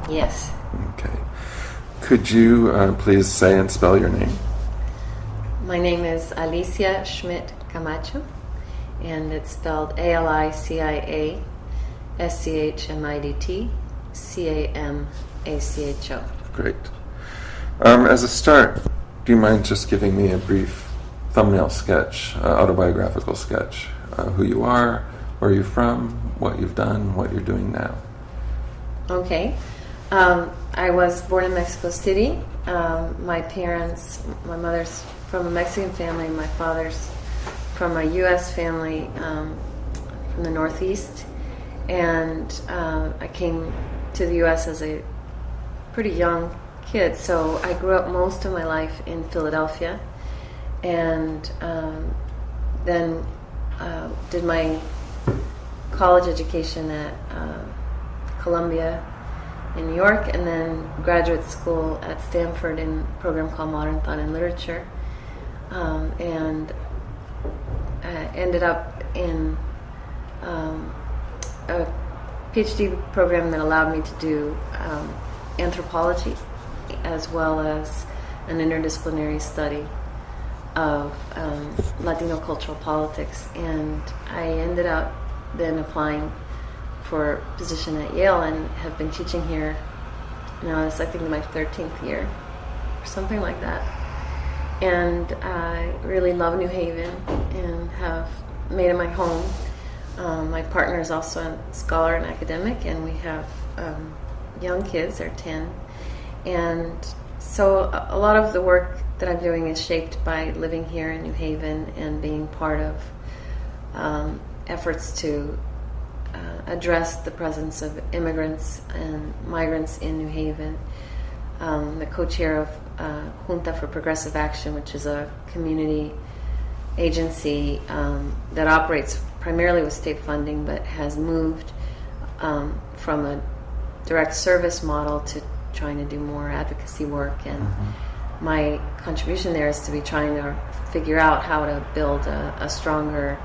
Yes. Okay. Could you please say and spell your name? My name is Alicia Schmidt Camacho, and it's spelled ALICIA-SCHMIDT-CAMACHO. Great. As a start, do you mind just giving me a brief thumbnail sketch, autobiographical sketch, who you are, where you're from, what you've done, what you're doing now? Okay. I was born in Mexico City. My mother's from a Mexican family, my father's from a U.S. family from the Northeast. And I came to the U.S. as a pretty young kid, so I grew up most of my life in Philadelphia, and then did my college education at Columbia in New York, and then graduate school at Stanford in a program called Modern Thought and Literature, and ended up in a PhD program that allowed me to do anthropology as well as an interdisciplinary study of Latino cultural politics, and I ended up then applying for a position at Yale and have been teaching here now. It's, I think, my 13th year or something like that, and I really love New Haven and have made it my home. My partner is also a scholar and academic, and we have young kids, they're 10, and so a lot of the work that I'm doing is shaped by living here in New Haven and being part of efforts to address the presence of immigrants and migrants in New Haven. The co-chair of Junta for Progressive Action, which is a community agency that operates primarily with state funding, but has moved from a direct service model to trying to do more advocacy work. And my contribution there is to be trying to figure out how to build a stronger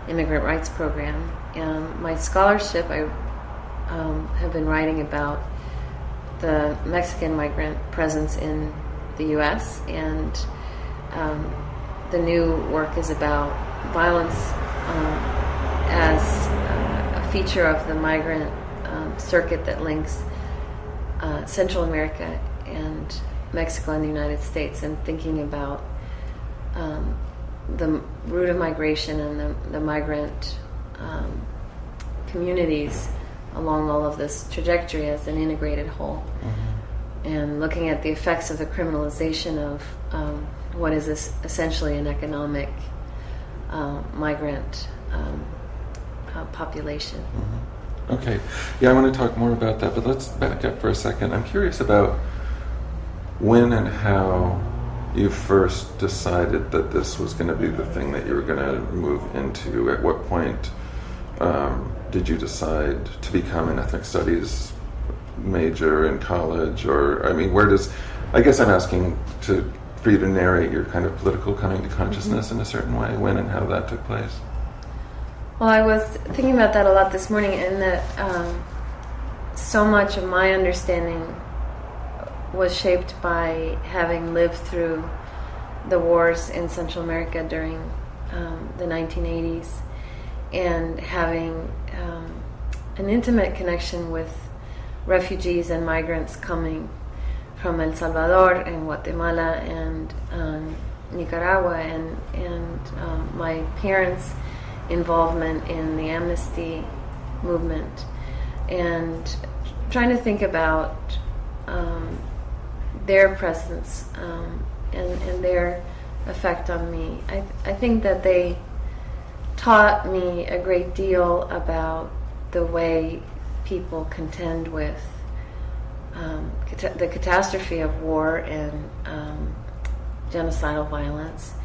immigrant rights program. And my scholarship, I have been writing about the Mexican migrant presence in the U.S., and the new work is about violence as a feature of the migrant circuit that links Central America and Mexico and the United States, and thinking about the route of migration and the migrant communities along all of this trajectory as an integrated whole, and looking at the effects of the criminalization of what is this essentially an economic migrant population. Okay. Yeah, I want to talk more about that, but let's back up for a second. I'm curious about when and how you first decided that this was going to be the thing that you were going to move into. At what point did you decide to become an ethnic studies major in college? Or, I mean, I guess I'm asking for you to narrate your kind of political coming to consciousness in a certain way, when and how that took place. Well, I was thinking about that a lot this morning, and that so much of my understanding was shaped by having lived through the wars in Central America during the 1980s, and having an intimate connection with refugees and migrants coming from El Salvador and Guatemala and Nicaragua, and my parents' involvement in the amnesty movement, and trying to think about their presence and their effect on me. I think that they taught me a great deal about the way people contend with the catastrophe of war and genocidal violence,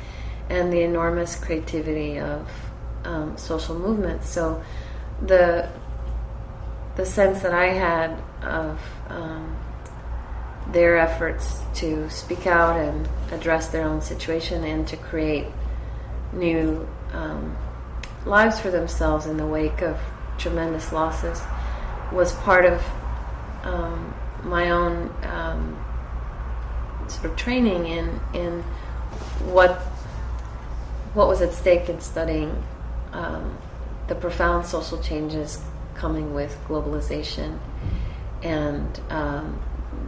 and the enormous creativity of social movements. So the sense that I had of their efforts to speak out and address their own situation and to create new lives for themselves in the wake of tremendous losses was part of my own sort of training in what was at stake in studying the profound social changes coming with globalization and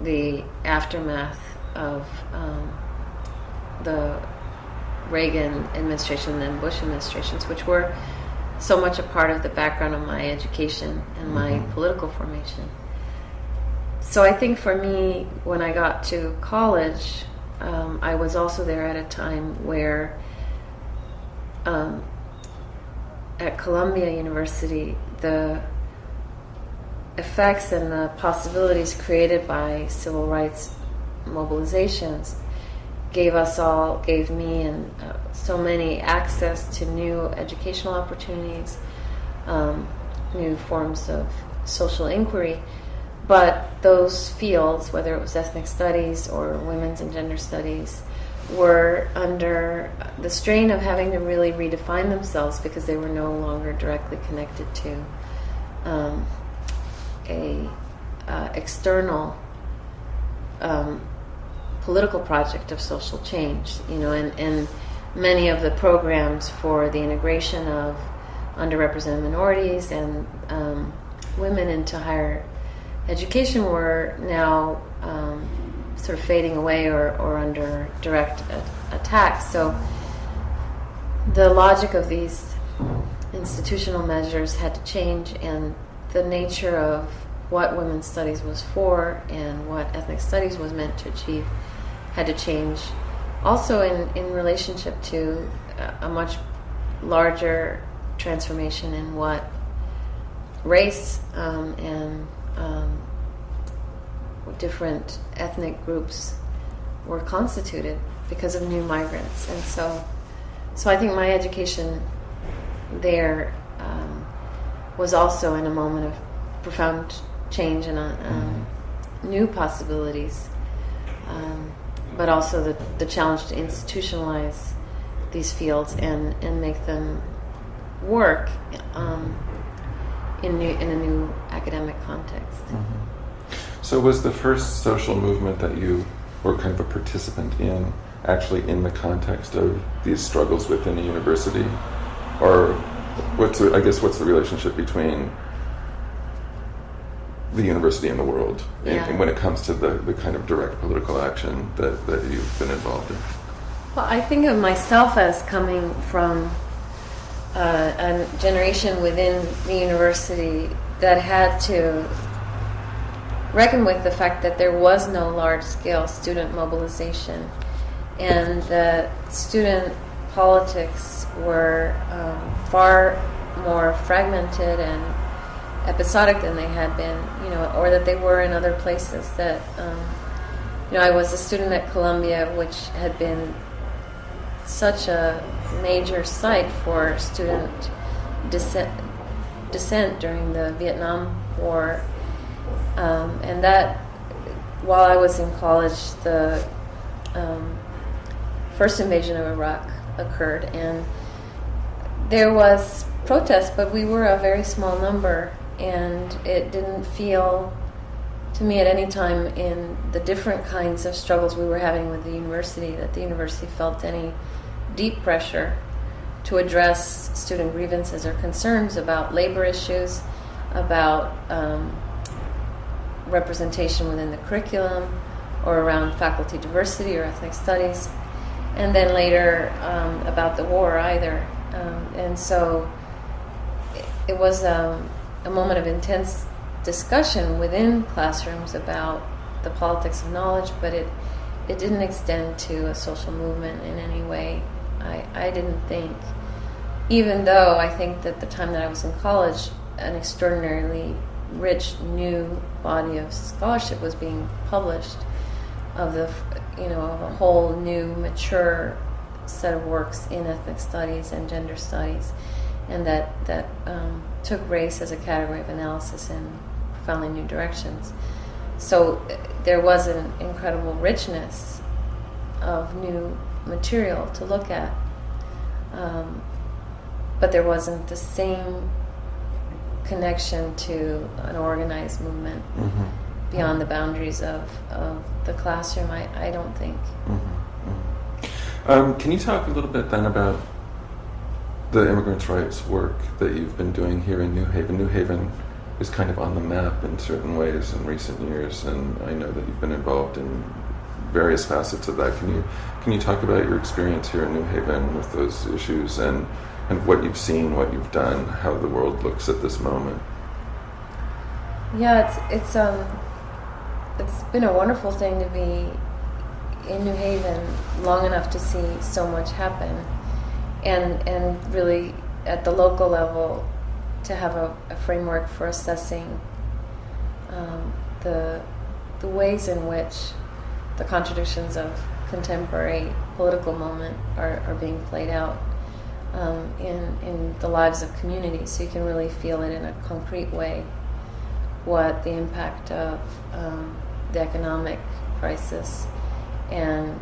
the aftermath of the Reagan administration and Bush administrations, which were so much a part of the background of my education and my political formation. So I think for me, when I got to college, I was also there at a time where at Columbia University, the effects and the possibilities created by civil rights mobilizations gave me and so many access to new educational opportunities, new forms of social inquiry. But those fields, whether it was ethnic studies or women's and gender studies, were under the strain of having to really redefine themselves because they were no longer directly connected to a external political project of social change, and many of the programs for the integration of underrepresented minorities and women into higher education were now sort of fading away or under direct attack. So the logic of these institutional measures had to change, and the nature of what women's studies was for and what ethnic studies was meant to achieve had to change. Also in relationship to a much larger transformation in what race and different ethnic groups were constituted because of new migrants. And so I think my education there was also in a moment of profound change and new possibilities, but also the challenge to institutionalize these fields and make them work in a new academic context. So was the first social movement that you were kind of a participant in actually in the context of these struggles within a university? Or what's the relationship between the university and the world and when it comes to the kind of direct political action that you've been involved in? Well, I think of myself as coming from a generation within the university that had to reckon with the fact that there was no large-scale student mobilization, and that student politics were far more fragmented and episodic than they had been, or that they were in other places. That I was a student at Columbia, which had been such a major site for student dissent during the Vietnam War, and that while I was in college, the first invasion of Iraq occurred, and there was protest, but we were a very small number, and it didn't feel to me at any time in the different kinds of struggles we were having with the university that the university felt any deep pressure to address student grievances or concerns about labor issues, about representation within the curriculum, or around faculty diversity or ethnic studies, and then later about the war either. And so it was a moment of intense discussion within classrooms about the politics of knowledge, but it didn't extend to a social movement in any way. I didn't think, even though I think that the time that I was in college, an extraordinarily rich new body of scholarship was being published of of a whole new mature set of works in ethnic studies and gender studies, and that took race as a category of analysis in profoundly new directions. So there was an incredible richness of new material to look at, but there wasn't the same connection to an organized movement. beyond the boundaries of the classroom. I don't think. Can you talk a little bit then about the immigrants' rights work that you've been doing here in New Haven? New Haven is kind of on the map in certain ways in recent years, and I know that you've been involved in various facets of that. Can you talk about your experience here in New Haven with those issues and what you've seen, what you've done, how the world looks at this moment? Yeah, it's been a wonderful thing to be in New Haven long enough to see so much happen, and really at the local level to have a framework for assessing the ways in which the contradictions of contemporary political moment are being played out in the lives of communities, so you can really feel it in a concrete way what the impact of the economic crisis and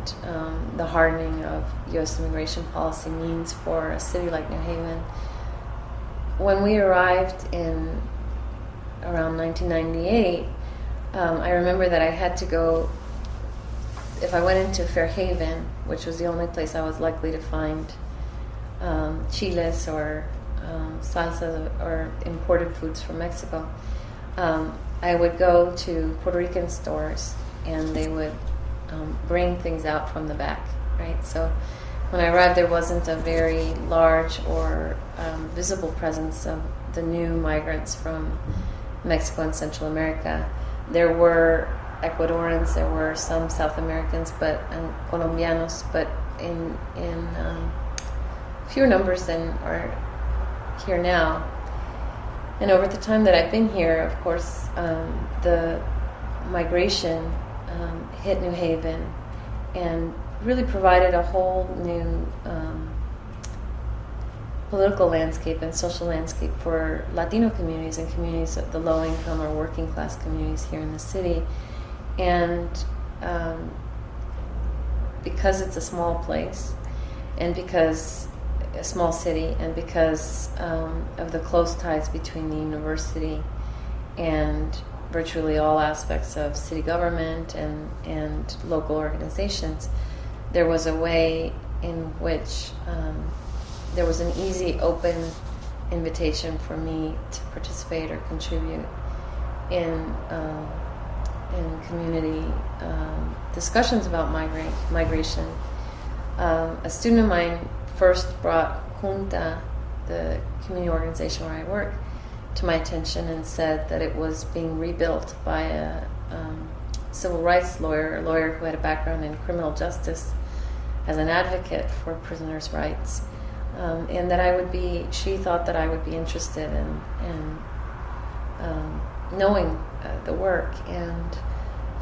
the hardening of U.S. immigration policy means for a city like New Haven. When we arrived in around 1998, I remember that I had to go, if I went into Fairhaven, which was the only place I was likely to find chiles or salsa or imported foods from Mexico, I would go to Puerto Rican stores and they would bring things out from the back, right? So when I arrived, there wasn't a very large or visible presence of the new migrants from Mexico and Central America. There were Ecuadorians, there were some South Americans, and Colombianos, but in fewer numbers than are here now. And over the time that I've been here, of course, the migration hit New Haven and really provided a whole new political landscape and social landscape for Latino communities and communities of the low-income or working-class communities here in the city. And because it's a small place, and because a small city, and because of the close ties between the university and virtually all aspects of city government and local organizations, there was a way in which there was an easy, open invitation for me to participate or contribute in community discussions about migration. A student of mine first brought Junta, the community organization where I work, to my attention and said that it was being rebuilt by a civil rights lawyer, a lawyer who had a background in criminal justice as an advocate for prisoners' rights, and that she thought that I would be interested in knowing the work. And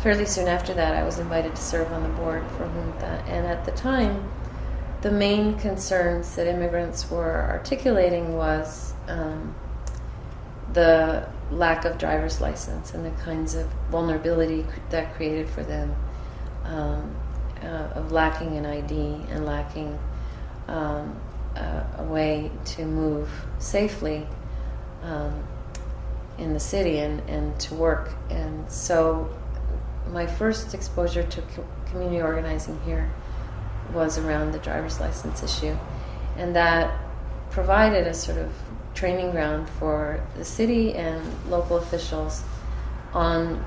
fairly soon after that, I was invited to serve on the board for Junta. And at the time, the main concerns that immigrants were articulating was the lack of driver's license and the kinds of vulnerability that created for them, of lacking an ID and lacking a way to move safely in the city and to work. And so my first exposure to community organizing here was around the driver's license issue, and that provided a sort of training ground for the city and local officials on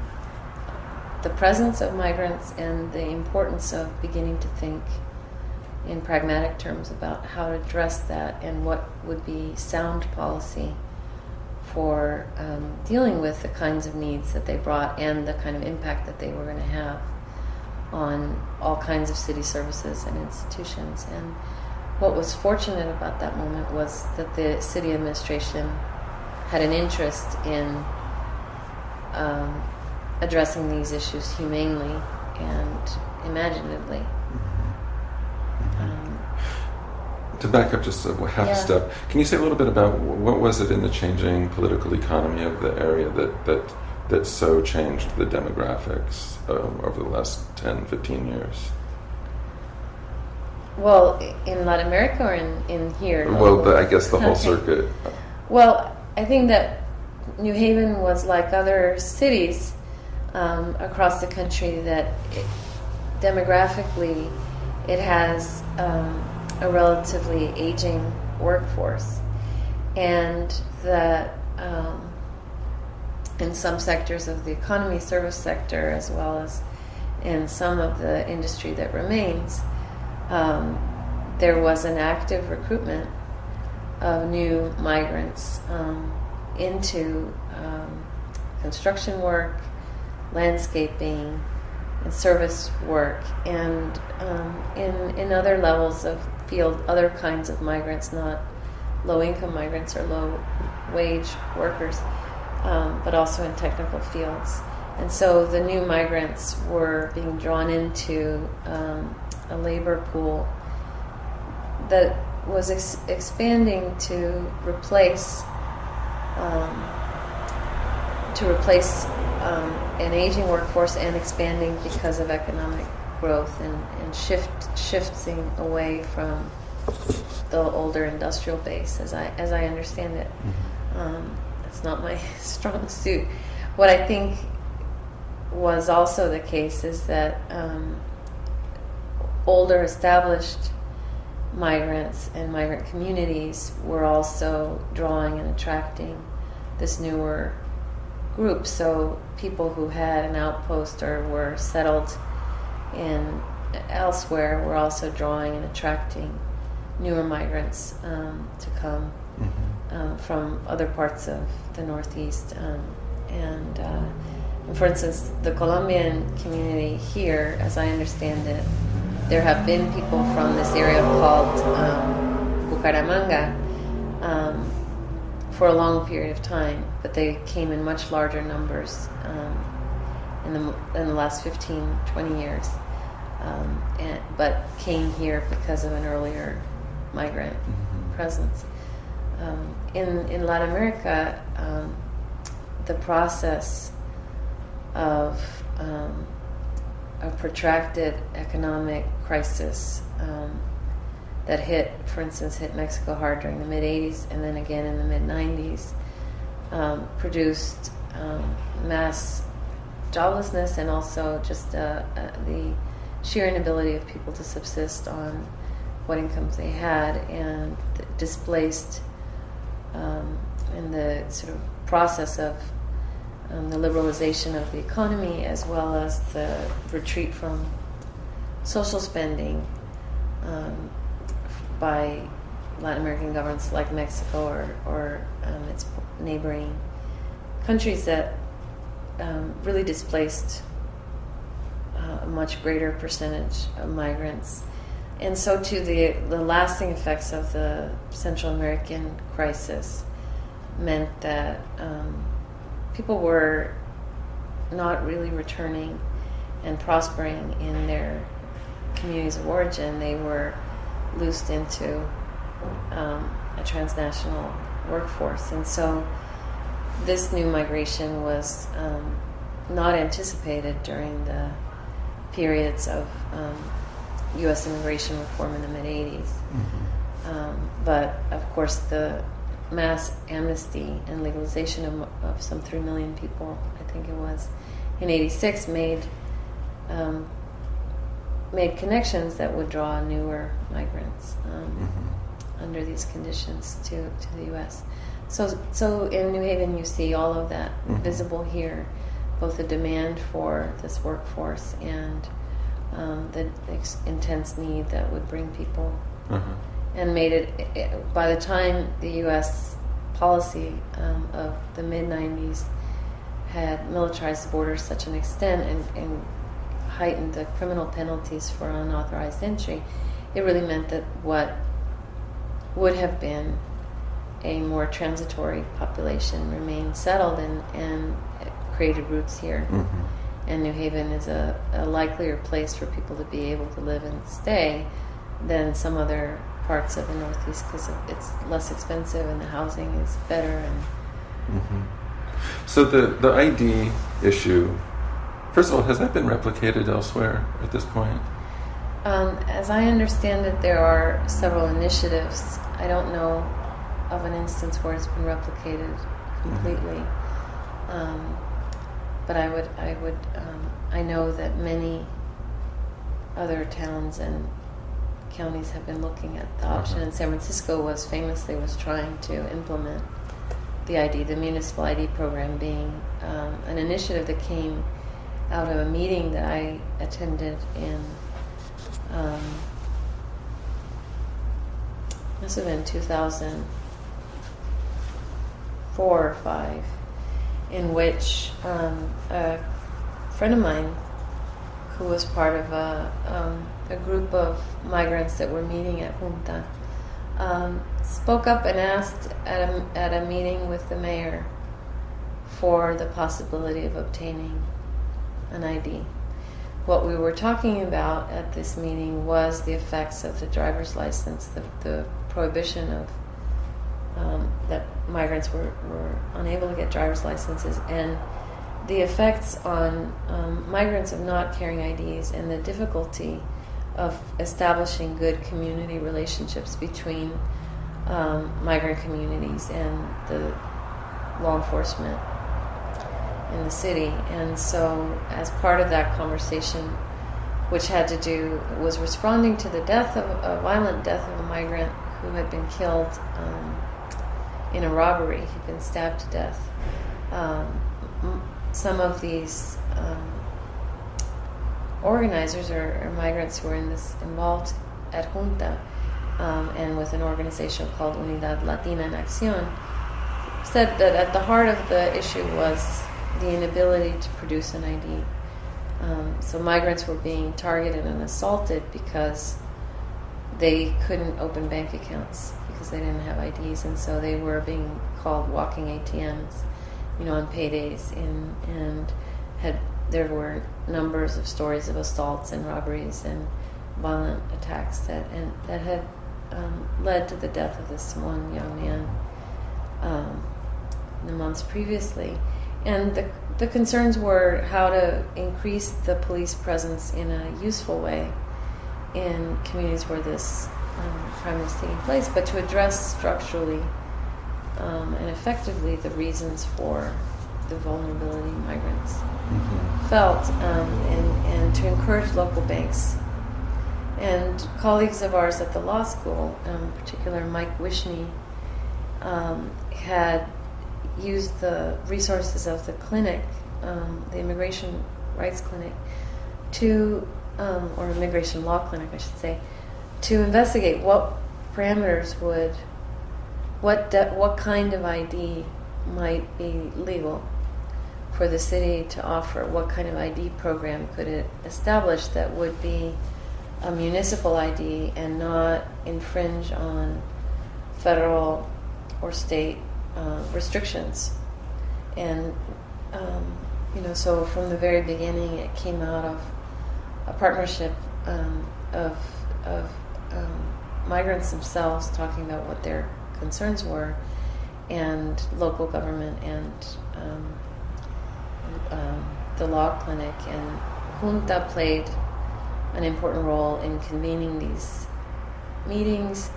the presence of migrants and the importance of beginning to think in pragmatic terms about how to address that and what would be sound policy for dealing with the kinds of needs that they brought and the kind of impact that they were going to have on all kinds of city services and institutions. And what was fortunate about that moment was that the city administration had an interest in addressing these issues humanely and imaginatively. To back up just a step, can you say a little bit about what was it in the changing political economy of the area that so changed the demographics over the last 10, 15 years? Well, in Latin America or in here? Well, I guess the whole circuit. Well, I think that New Haven was like other cities across the country that demographically it has a relatively aging workforce, and that in some sectors of the economy, service sector, as well as in some of the industry that remains, there was an active recruitment of new migrants into construction work, landscaping, and service work, and in other levels of field, other kinds of migrants, not low-income migrants or low-wage workers, but also in technical fields. And so the new migrants were being drawn into a labor pool that was expanding to replace an aging workforce, and expanding because of economic growth and shifting away from the older industrial base, as I understand it. It's not my strong suit. What I think was also the case is that older established migrants and migrant communities were also drawing and attracting this newer group. So people who had an outpost or were settled in elsewhere were also drawing and attracting newer migrants to come from other parts of the Northeast. And for instance, the Colombian community here, as I understand it, there have been people from this area called Bucaramanga for a long period of time, but they came in much larger numbers in the last 15, 20 years, but came here because of an earlier migrant presence. In Latin America, the process of a protracted economic crisis that for instance, hit Mexico hard during the mid-'80s and then again in the mid-'90s, produced mass joblessness, and also just the sheer inability of people to subsist on what incomes they had, and displaced in the sort of process of the liberalization of the economy, as well as the retreat from social spending by Latin American governments like Mexico or its neighboring countries, that really displaced a much greater percentage of migrants. And so too, the lasting effects of the Central American crisis meant that people were not really returning and prospering in their communities of origin. They were loosed into a transnational workforce. And so this new migration was not anticipated during the periods of U.S. immigration reform in the mid-'80s. But of course, the mass amnesty and legalization of some 3 million people, I think it was, in '86 made connections that would draw newer migrants under these conditions to the U.S. So in New Haven, you see all of that visible here, both the demand for this workforce and the intense need that would bring people, and made it, by the time the U.S. policy of the mid-'90s had militarized the border to such an extent and heightened the criminal penalties for unauthorized entry, it really meant that what would have been a more transitory population remained settled and created roots here. And New Haven is a likelier place for people to be able to live and stay than some other parts of the Northeast, because it's less expensive and the housing is better. And So the ID issue, first of all, has that been replicated elsewhere at this point? As I understand it, there are several initiatives. I don't know of an instance where it's been replicated completely. but I know that many other towns and counties have been looking at the option, and San Francisco was trying to implement the ID, the municipal ID program, being an initiative that came out of a meeting that I attended in must have been 2004 or 5, in which a friend of mine who was part of a group of migrants that were meeting at Junta spoke up and asked at a meeting with the mayor for the possibility of obtaining an ID. What we were talking about at this meeting was the effects of the driver's license, the prohibition of that migrants were unable to get driver's licenses, and the effects on migrants of not carrying IDs, and the difficulty of establishing good community relationships between migrant communities and the law enforcement in the city. And so, as part of that conversation, which was responding to the violent death of a migrant who had been killed in a robbery. He'd been stabbed to death. Some of these organizers or migrants who were involved at Junta and with an organization called Unidad Latina en Acción said that at the heart of the issue was the inability to produce an ID. So migrants were being targeted and assaulted because they couldn't open bank accounts because they didn't have IDs, and so they were being called walking ATMs, on paydays, and there were numbers of stories of assaults and robberies and violent attacks that had led to the death of this one young man in the months previously. And the concerns were how to increase the police presence in a useful way in communities where this crime is taking place, but to address structurally and effectively the reasons for the vulnerability migrants felt, and to encourage local banks. And colleagues of ours at the law school, in particular Mike Wishney, had used the resources of the clinic, the Immigration Rights Clinic, or Immigration Law Clinic, I should say, to investigate what parameters what kind of ID might be legal for the city to offer. What kind of ID program could it establish that would be a municipal ID and not infringe on federal or state restrictions? And so from the very beginning, it came out of a partnership of migrants themselves talking about what their concerns were, and local government and the law clinic. And Junta played an important role in convening these meetings,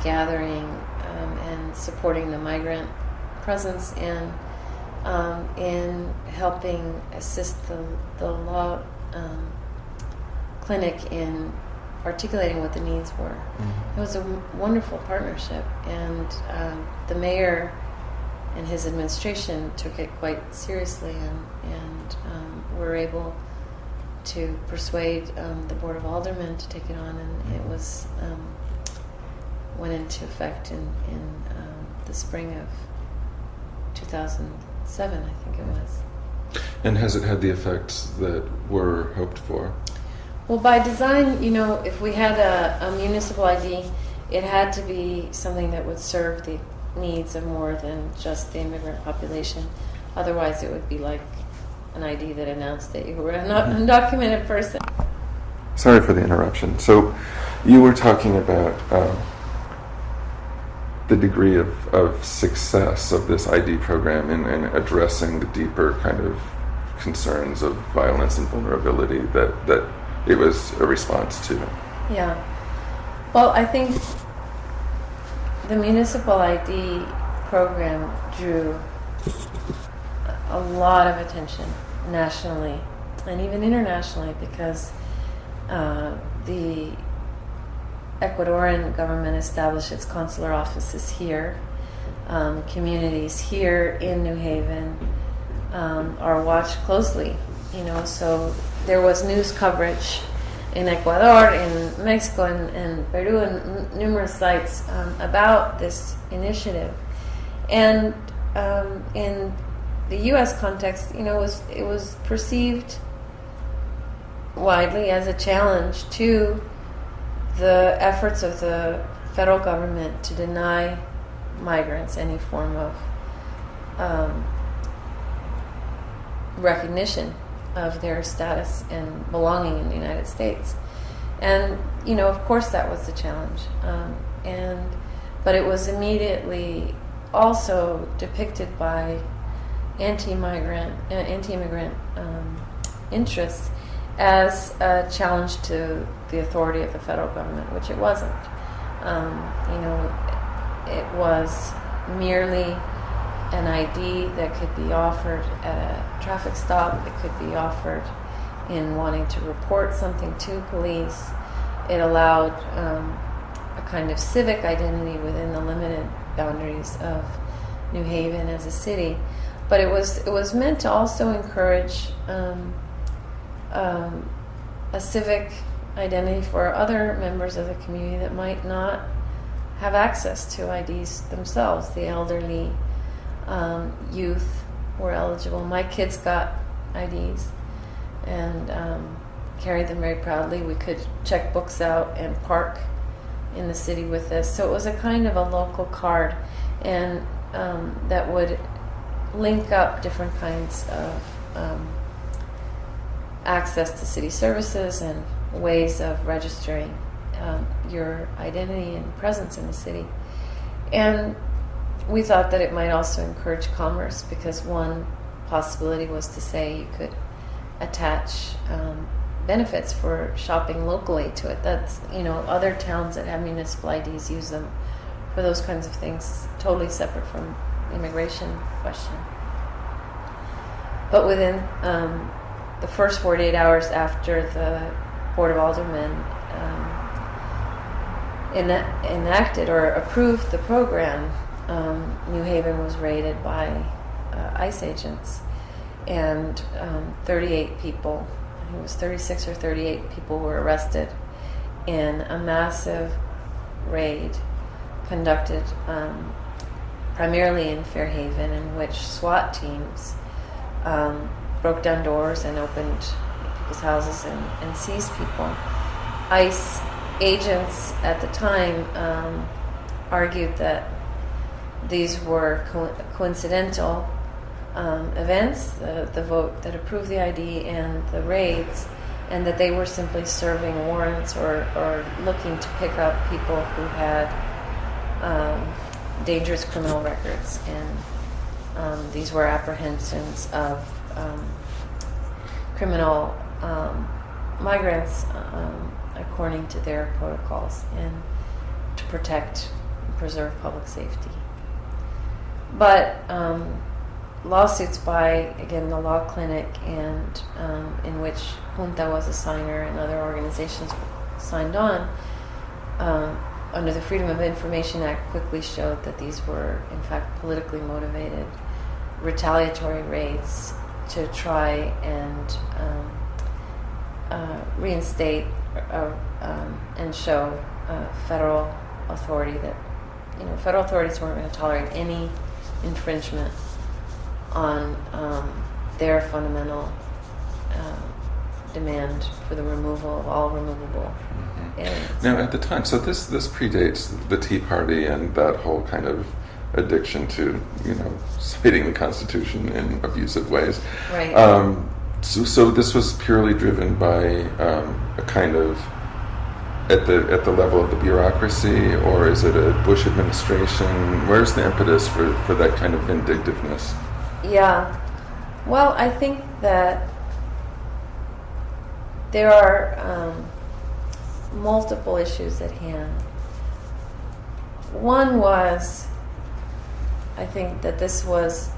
gathering and supporting the migrant presence, and in helping assist the law clinic in articulating what the needs were. It was a wonderful partnership, and the mayor and his administration took it quite seriously, and were able to persuade the Board of Aldermen to take it on, and it was went into effect in the spring of 2007, I think it was. And has it had the effects that were hoped for? Well, by design, if we had a municipal ID, it had to be something that would serve the needs of more than just the immigrant population. Otherwise, it would be like an ID that announced that you were an undocumented person. Sorry for the interruption. So you were talking about the degree of success of this ID program in addressing the deeper kind of concerns of violence and vulnerability that it was a response to. Yeah. Well, I think the municipal ID program drew a lot of attention nationally and even internationally because the Ecuadorian government established its consular offices here. Communities here in New Haven are watched closely, so there was news coverage in Ecuador, in Mexico, and Peru, and numerous sites about this initiative. And in the U.S. context, it was perceived widely as a challenge to the efforts of the federal government to deny migrants any form of recognition of their status and belonging in the United States. And, of course that was the challenge. But it was immediately also depicted by anti-immigrant interests as a challenge to the authority of the federal government, which it wasn't. It was merely an ID that could be offered at a traffic stop. It could be offered in wanting to report something to police. It allowed a kind of civic identity within the limited boundaries of New Haven as a city. But it was meant to also encourage a civic identity for other members of the community that might not have access to IDs themselves. The elderly, youth were eligible. My kids got IDs and carried them very proudly. We could check books out and park in the city with this. So it was a kind of a local card, and that would link up different kinds of access to city services and ways of registering your identity and presence in the city. And we thought that it might also encourage commerce, because one possibility was to say you could attach benefits for shopping locally to it. That's, other towns that have municipal IDs use them for those kinds of things, totally separate from immigration question. But within the first 48 hours after the Board of Aldermen enacted or approved the program, New Haven was raided by ICE agents, and 38 people, I think it was 36 or 38 people, were arrested in a massive raid conducted primarily in Fairhaven, in which SWAT teams broke down doors and opened people's houses and seized people. ICE agents at the time argued that these were coincidental events, the vote that approved the ID and the raids, and that they were simply serving warrants or looking to pick up people who had dangerous criminal records. And these were apprehensions of criminal migrants according to their protocols, and to protect and preserve public safety. But lawsuits by, again, the Law Clinic, and in which Junta was a signer and other organizations signed on, under the Freedom of Information Act, quickly showed that these were, in fact, politically motivated retaliatory raids to try and reinstate and show federal authority that federal authorities weren't going to tolerate any infringement on their fundamental demand for the removal of all removable aliens. Now, at the time, so this predates the Tea Party and that whole kind of addiction to citing the Constitution in abusive ways. Right. So this was purely driven by a kind of at the level of the bureaucracy, or is it a Bush administration? Where's the impetus for that kind of vindictiveness? Yeah. Well, I think that there are multiple issues at hand. One was, I think that this was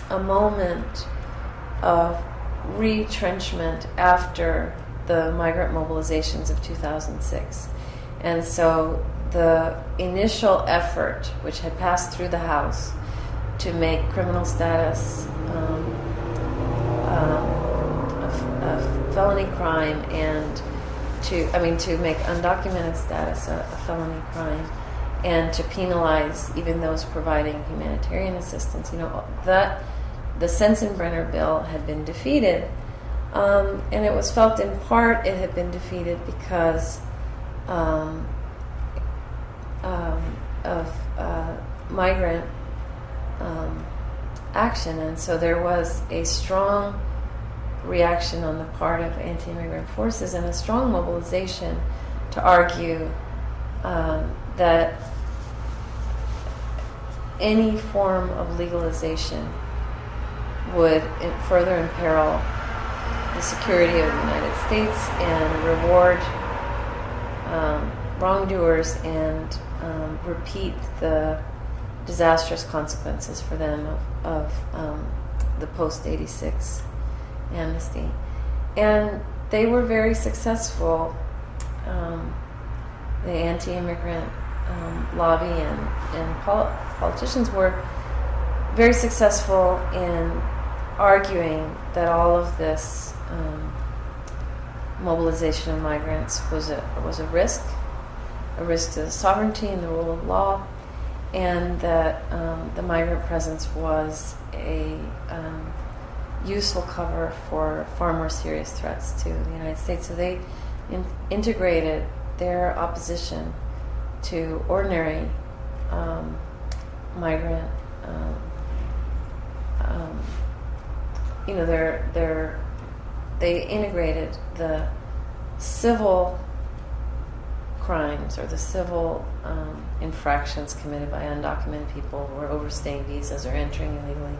a moment of retrenchment after the migrant mobilizations of 2006. And so the initial effort, which had passed through the House, to make criminal status a felony crime, and to make undocumented status a felony crime, and to penalize even those providing humanitarian assistance. That the Sensenbrenner bill had been defeated, and it was felt in part it had been defeated because of migrant action, and so there was a strong reaction on the part of anti-immigrant forces and a strong mobilization to argue that any form of legalization would further imperil the security of the United States and reward wrongdoers and repeat the disastrous consequences for them of the post-86 amnesty. And they were very successful. The anti-immigrant lobby and politicians were very successful in arguing that all of this mobilization of migrants was a risk to the sovereignty and the rule of law, and that the migrant presence was a useful cover for far more serious threats to the United States. So they integrated their opposition to ordinary migrant, they integrated the civil crimes or the civil infractions committed by undocumented people who are overstaying visas or entering illegally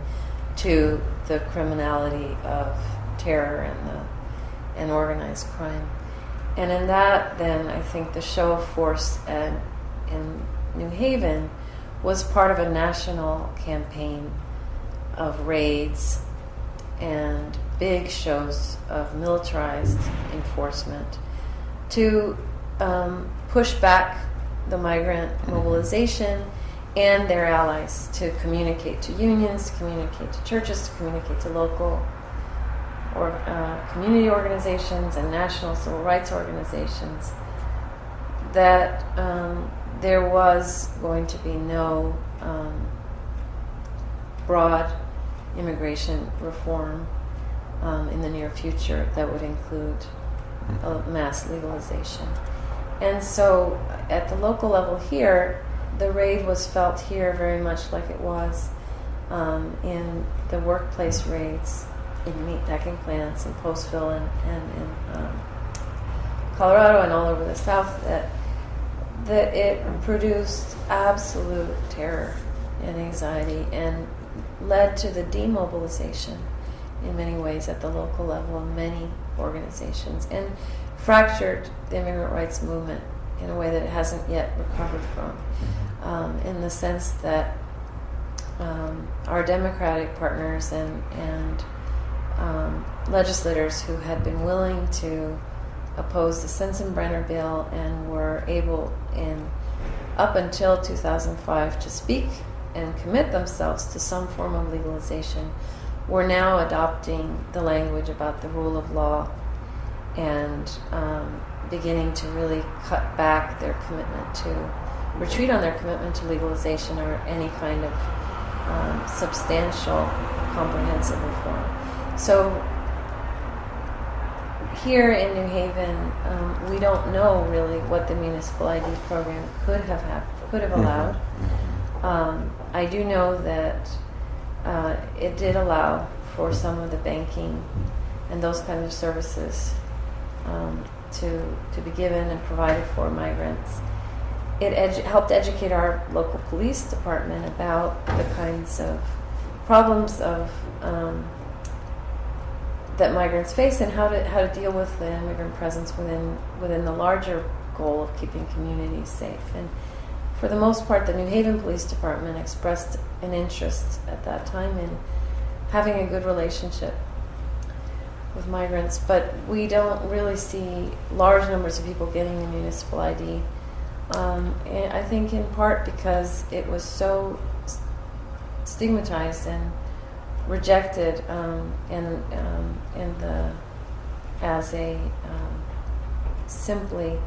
to the criminality of terror and organized crime. And in that, then, I think the show of force in New Haven was part of a national campaign of raids and big shows of militarized enforcement to push back the migrant mobilization and their allies, to communicate to unions, to communicate to churches, to communicate to local or community organizations and national civil rights organizations that there was going to be no broad immigration reform in the near future that would include a mass legalization. And so at the local level here, the raid was felt here very much like it was in the workplace raids in meatpacking plants in Postville and in Colorado and all over the South, that it produced absolute terror and anxiety and led to the demobilization in many ways at the local level of many organizations, and fractured the immigrant rights movement in a way that it hasn't yet recovered from, in the sense that our Democratic partners and legislators who had been willing to oppose the Sensenbrenner bill and were able up until 2005 to speak and commit themselves to some form of legalization were now adopting the language about the rule of law and beginning to really cut back their commitment to retreat on their commitment to legalization or any kind of substantial comprehensive reform. So here in New Haven, we don't know really what the municipal ID program could have allowed. I do know that it did allow for some of the banking and those kinds of services to be given and provided for migrants. It helped educate our local police department about the kinds of problems of that migrants face and how to deal with the immigrant presence within the larger goal of keeping communities safe. And for the most part, the New Haven Police Department expressed an interest at that time in having a good relationship with migrants, but we don't really see large numbers of people getting a municipal ID. And I think in part because it was so stigmatized and rejected as a simply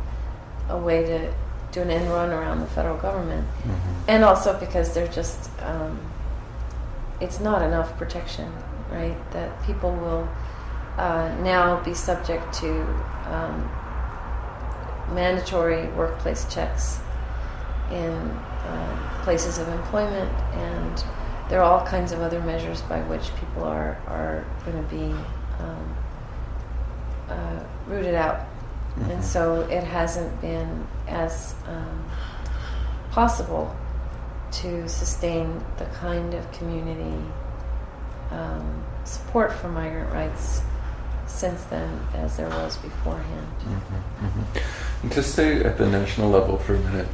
a way to do an end run around the federal government, and also because they're just it's not enough protection, right? That people will now be subject to mandatory workplace checks in places of employment, and there are all kinds of other measures by which people are going to be rooted out. And so it hasn't been as possible to sustain the kind of community support for migrant rights since then as there was beforehand. And to stay at the national level for a minute,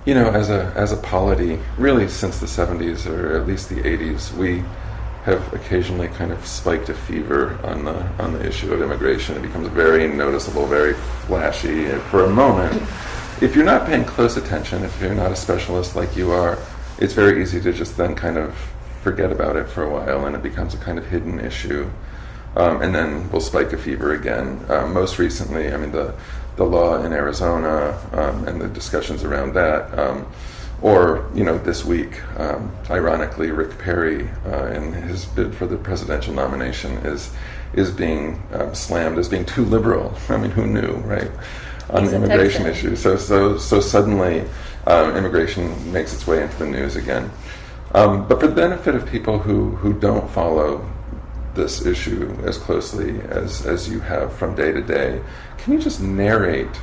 as a polity, really since the 70s or at least the 80s, we have occasionally kind of spiked a fever on the issue of immigration. It becomes very noticeable, very flashy for a moment. If you're not paying close attention, if you're not a specialist like you are, it's very easy to just then kind of forget about it for a while, and it becomes a kind of hidden issue. And then we'll spike a fever again. Most recently, I mean, the law in Arizona and the discussions around that, or this week, ironically, Rick Perry, in his bid for the presidential nomination, is being slammed as being too liberal. I mean, who knew, right? On the immigration issue. So suddenly, immigration makes its way into the news again. But for the benefit of people who don't follow this issue as closely as you have from day to day, can you just narrate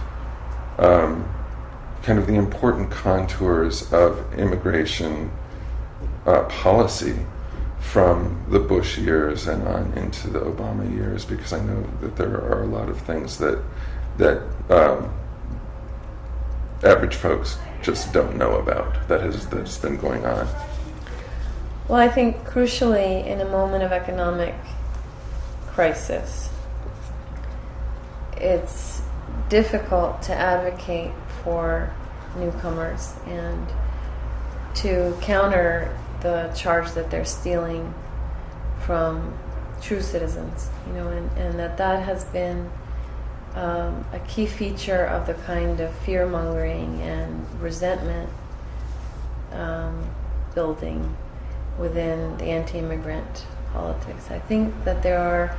kind of the important contours of immigration policy from the Bush years and on into the Obama years? Because I know that there are a lot of things that average folks just don't know about that's been going on. Well, I think crucially, in a moment of economic crisis, it's difficult to advocate for newcomers and to counter the charge that they're stealing from true citizens, and that has been a key feature of the kind of fear-mongering and resentment building within the anti-immigrant politics. I think that there are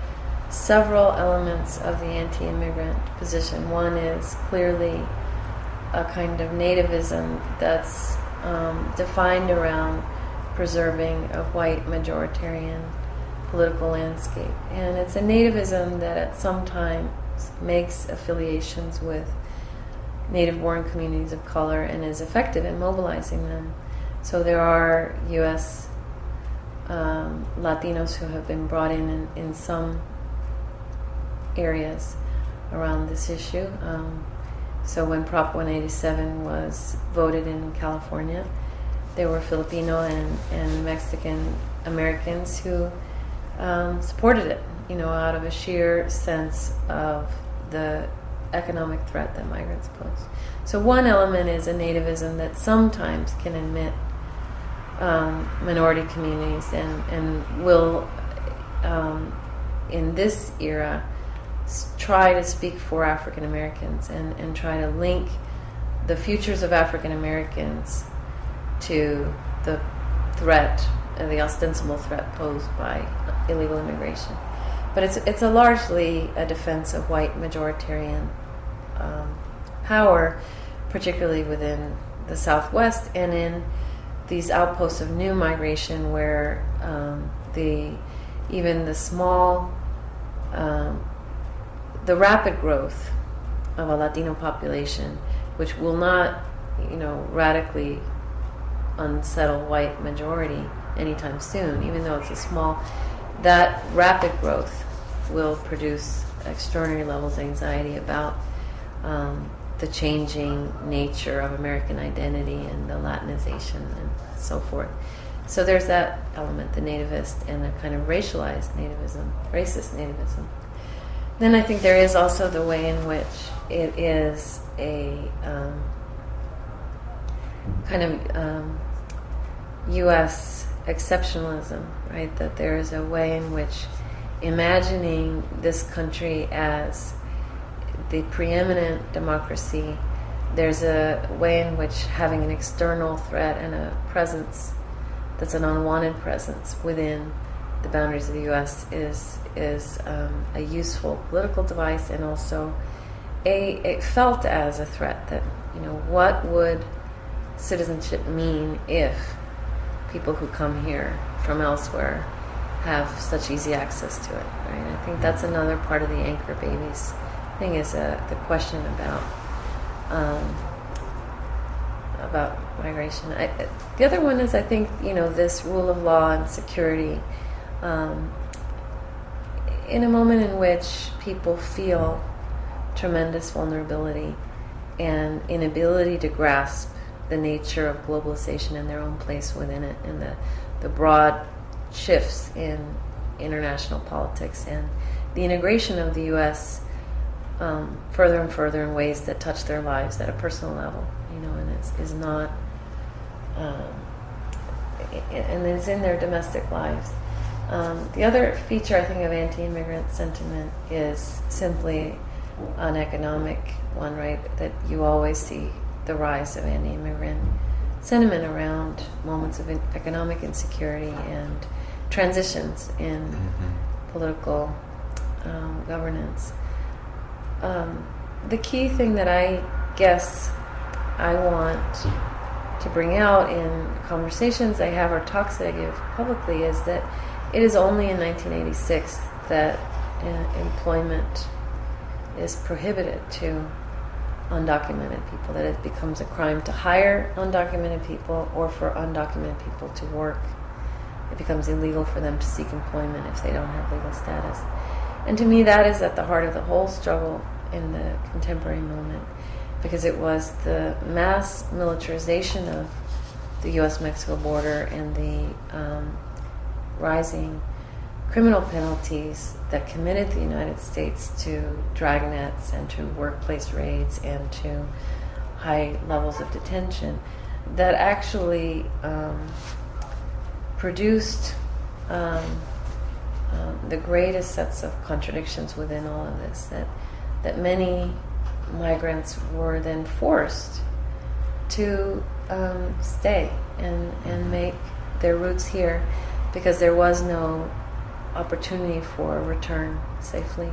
several elements of the anti-immigrant position. One is clearly a kind of nativism that's defined around preserving a white majoritarian political landscape. And it's a nativism that at some times makes affiliations with native-born communities of color and is effective in mobilizing them. So there are U.S. Latinos who have been brought in some areas around this issue. So when Prop 187 was voted in California, there were Filipino and Mexican Americans who supported it, out of a sheer sense of the economic threat that migrants pose. So one element is a nativism that sometimes can admit minority communities and will, in this era, try to speak for African Americans and try to link the futures of African Americans to the threat, the ostensible threat posed by illegal immigration. But it's a largely a defense of white majoritarian power, particularly within the Southwest and in these outposts of new migration where even the small, the rapid growth of a Latino population, which will not, radically unsettle white majority anytime soon, even though it's a small, that rapid growth will produce extraordinary levels of anxiety about the changing nature of American identity and the Latinization and so forth. So there's that element, the nativist and the kind of racialized nativism, racist nativism. Then I think there is also the way in which it is a kind of U.S. exceptionalism, right? That there is a way in which imagining this country as the preeminent democracy, there's a way in which having an external threat and a presence that's an unwanted presence within the boundaries of the U.S. is a useful political device, and also it felt as a threat that, what would citizenship mean if people who come here from elsewhere have such easy access to it, right? I think that's another part of the anchor babies thing, is the question about migration. The other one is, I think, this rule of law and security, in a moment in which people feel tremendous vulnerability and inability to grasp the nature of globalization and their own place within it, and the broad shifts in international politics and the integration of the U.S. Further and further in ways that touch their lives at a personal level, and is not, and is in their domestic lives. The other feature, I think, of anti-immigrant sentiment is simply an economic one, right? That you always see the rise of anti-immigrant sentiment around moments of economic insecurity and transitions in political governance. The key thing that I guess I want to bring out in conversations I have or talks that I give publicly is that it is only in 1986 that employment is prohibited to undocumented people, that it becomes a crime to hire undocumented people or for undocumented people to work. It becomes illegal for them to seek employment if they don't have legal status. And to me, that is at the heart of the whole struggle in the contemporary moment, because it was the mass militarization of the U.S.-Mexico border and the rising criminal penalties that committed the United States to dragnets and to workplace raids and to high levels of detention that actually produced the greatest sets of contradictions within all of this, that many migrants were then forced to stay and make their roots here, because there was no opportunity for return safely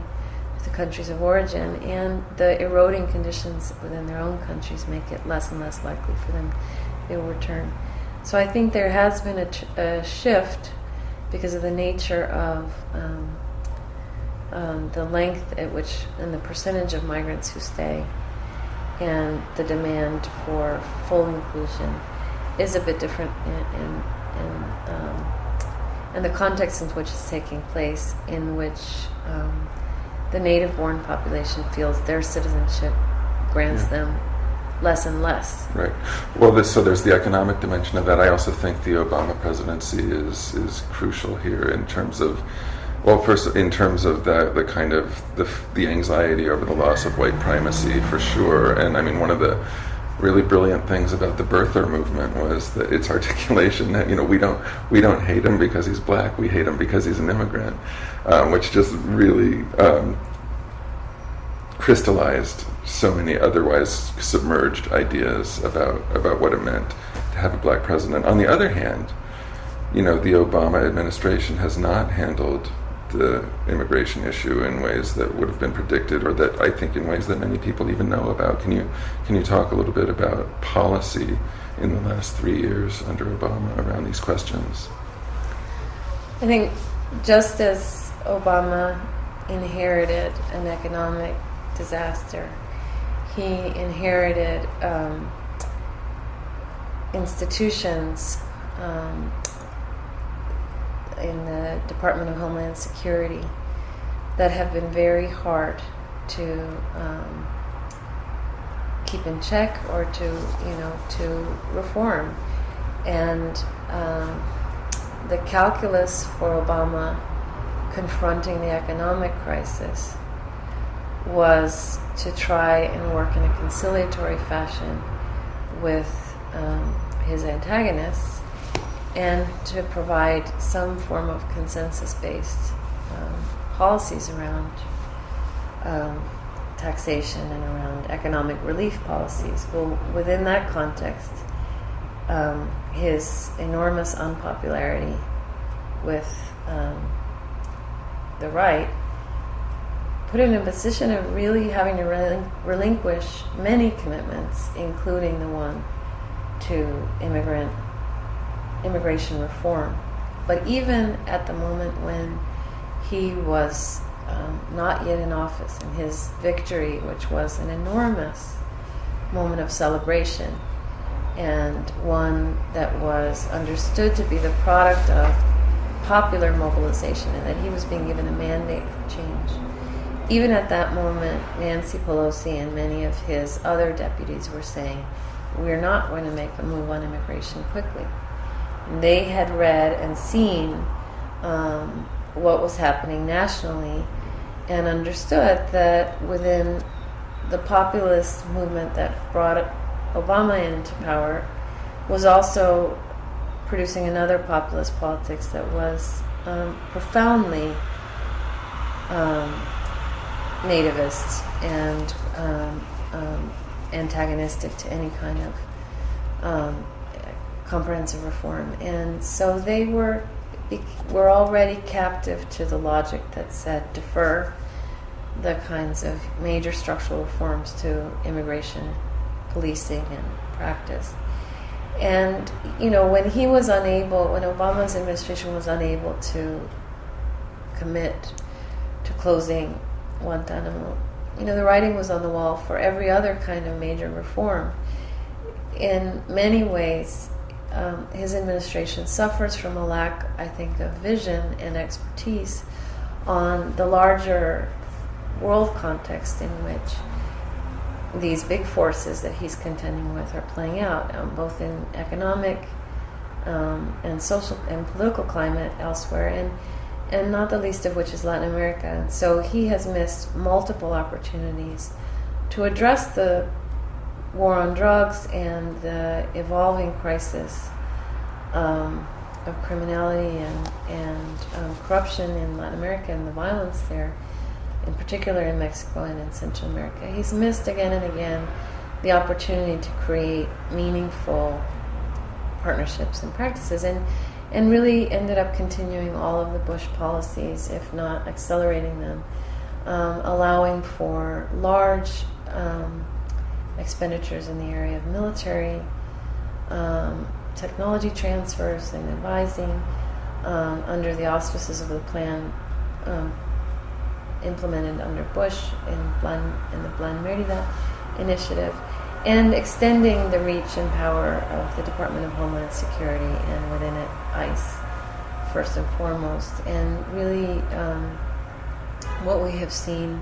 to the countries of origin, and the eroding conditions within their own countries make it less and less likely for them to return. So I think there has been a shift because of the nature of the length at which and the percentage of migrants who stay, and the demand for full inclusion is a bit different and the context in which it's taking place, in which the native-born population feels their citizenship grants them less and less. Right. Well, so there's the economic dimension of that. I also think the Obama presidency is crucial here in terms of, well, first in terms of the kind of the anxiety over the loss of white primacy, for sure. And I mean, one of the really brilliant things about the birther movement was that its articulation that we don't hate him because he's black, we hate him because he's an immigrant, which just really crystallized so many otherwise submerged ideas about what it meant to have a black president. On the other hand, the Obama administration has not handled the immigration issue in ways that would have been predicted, or that I think in ways that many people even know about. Can you talk a little bit about policy in the last 3 years under Obama around these questions? I think just as Obama inherited an economic disaster, he inherited institutions in the Department of Homeland Security that have been very hard to keep in check or to reform. And the calculus for Obama confronting the economic crisis was to try and work in a conciliatory fashion with his antagonists and to provide some form of consensus-based policies around taxation and around economic relief policies. Well, within that context, his enormous unpopularity with the right put him in a position of really having to relinquish many commitments, including the one to immigration reform. But even at the moment when he was not yet in office, and his victory, which was an enormous moment of celebration, and one that was understood to be the product of popular mobilization, and that he was being given a mandate for change. Even at that moment, Nancy Pelosi and many of his other deputies were saying, we're not going to make a move on immigration quickly. And they had read and seen what was happening nationally and understood that within the populist movement that brought Obama into power was also producing another populist politics that was profoundly nativist and antagonistic to any kind of comprehensive reform. And so they were already captive to the logic that said defer the kinds of major structural reforms to immigration policing and practice. And, when when Obama's administration was unable to commit to closing Guantanamo, the writing was on the wall for every other kind of major reform. In many ways, his administration suffers from a lack, I think, of vision and expertise on the larger world context in which these big forces that he's contending with are playing out, both in economic and social and political climate elsewhere, and not the least of which is Latin America. And so he has missed multiple opportunities to address the war on drugs and the evolving crisis of criminality and corruption in Latin America and the violence there, in particular in Mexico and in Central America. He's missed again and again the opportunity to create meaningful partnerships and practices, and really ended up continuing all of the Bush policies, if not accelerating them, allowing for large expenditures in the area of military, technology transfers and advising under the auspices of the plan implemented under Bush in the Plan Merida initiative, and extending the reach and power of the Department of Homeland Security, and within it ICE first and foremost. And really what we have seen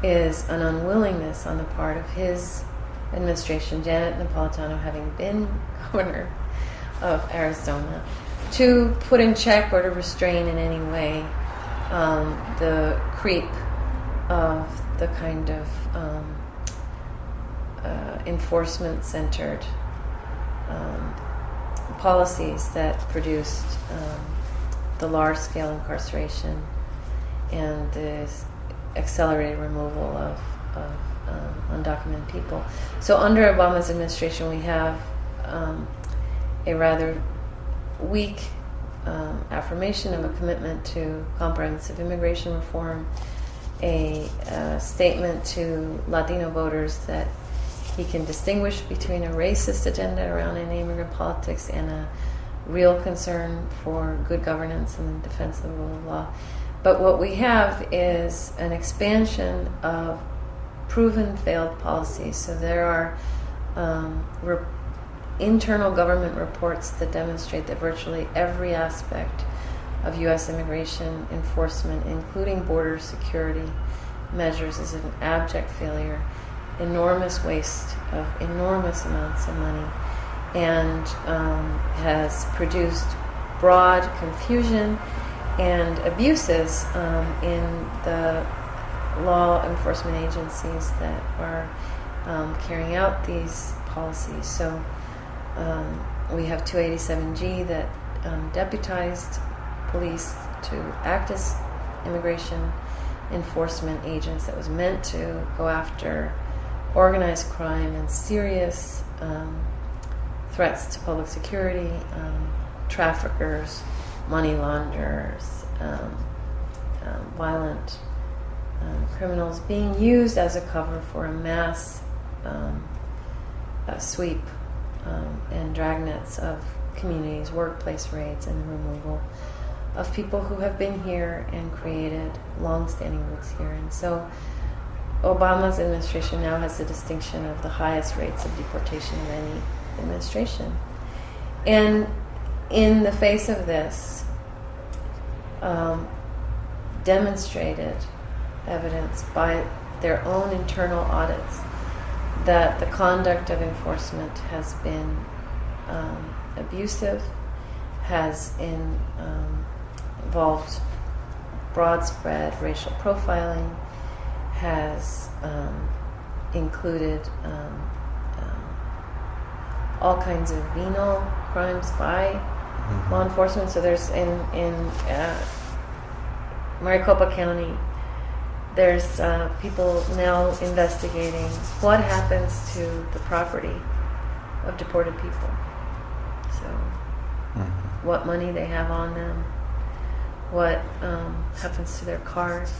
is an unwillingness on the part of his administration, Janet Napolitano having been governor of Arizona, to put in check or to restrain in any way the creep of the kind of enforcement-centered policies that produced the large-scale incarceration and the accelerated removal of undocumented people. So under Obama's administration, we have a rather weak affirmation of a commitment to comprehensive immigration reform, a statement to Latino voters that he can distinguish between a racist agenda around anti-immigrant politics and a real concern for good governance and the defense of the rule of law. But what we have is an expansion of proven failed policies. So there are internal government reports that demonstrate that virtually every aspect of U.S. immigration enforcement, including border security measures, is an abject failure, enormous waste of enormous amounts of money, and has produced broad confusion and abuses in the law enforcement agencies that are carrying out these policies. So we have 287G that deputized police to act as immigration enforcement agents, that was meant to go after organized crime and serious threats to public security, traffickers, money launderers, violent criminals, being used as a cover for a mass sweep and dragnets of communities, workplace raids, and the removal of people who have been here and created long-standing roots here. And so Obama's administration now has the distinction of the highest rates of deportation of any administration. And in the face of this, demonstrated evidence by their own internal audits that the conduct of enforcement has been abusive, has involved broad-spread racial profiling, has included all kinds of venal crimes by law enforcement. So there's in Maricopa County, there's people now investigating what happens to the property of deported people. So what money they have on them, what happens to their cars.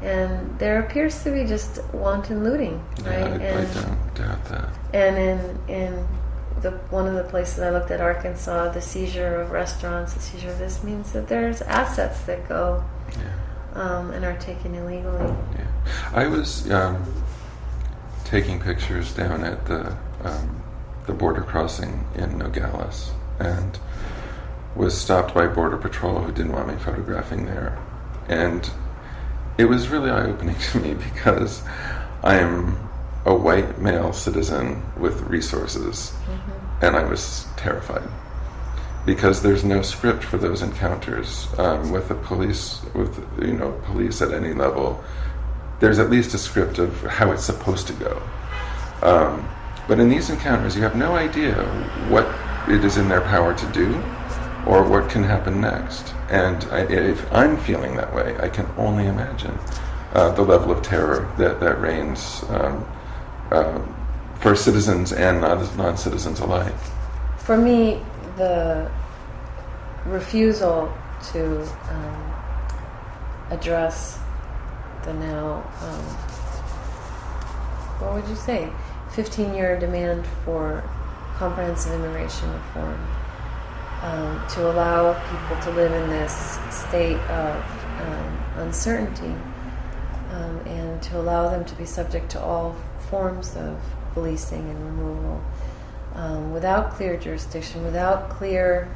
And there appears to be just wanton looting, right? Yeah, I don't doubt that. And in one of the places I looked at, Arkansas, the seizure of restaurants, the seizure of this means that there's assets that go and are taken illegally. Yeah. I was taking pictures down at the border crossing in Nogales, and was stopped by Border Patrol who didn't want me photographing there. And it was really eye-opening to me because I am a white male citizen with resources, and I was terrified because there's no script for those encounters with the police, police at any level. There's at least a script of how it's supposed to go. But in these encounters, you have no idea what it is in their power to do or what can happen next. And if I'm feeling that way, I can only imagine the level of terror that reigns for citizens and non-citizens alike. For me, the refusal to address the now, what would you say, 15-year demand for comprehensive immigration reform, to allow people to live in this state of uncertainty, and to allow them to be subject to all forms of policing and removal, without clear jurisdiction, without clear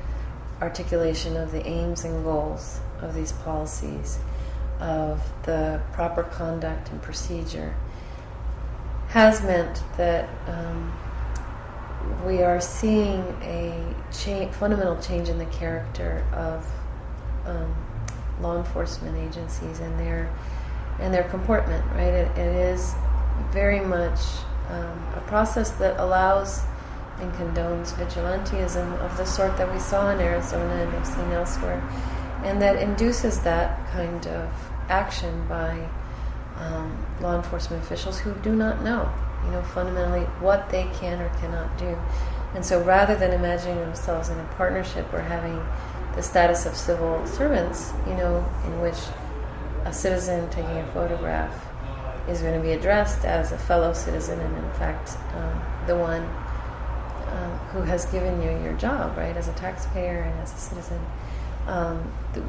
articulation of the aims and goals of these policies, of the proper conduct and procedure, has meant that we are seeing a fundamental change in the character of law enforcement agencies and their comportment. Right? It is very much a process that allows and condones vigilantism of the sort that we saw in Arizona and have seen elsewhere, and that induces that kind of action by law enforcement officials who do not know, fundamentally what they can or cannot do. And so rather than imagining themselves in a partnership or having the status of civil servants, in which a citizen taking a photograph is going to be addressed as a fellow citizen and in fact the one who has given you your job, right, as a taxpayer and as a citizen,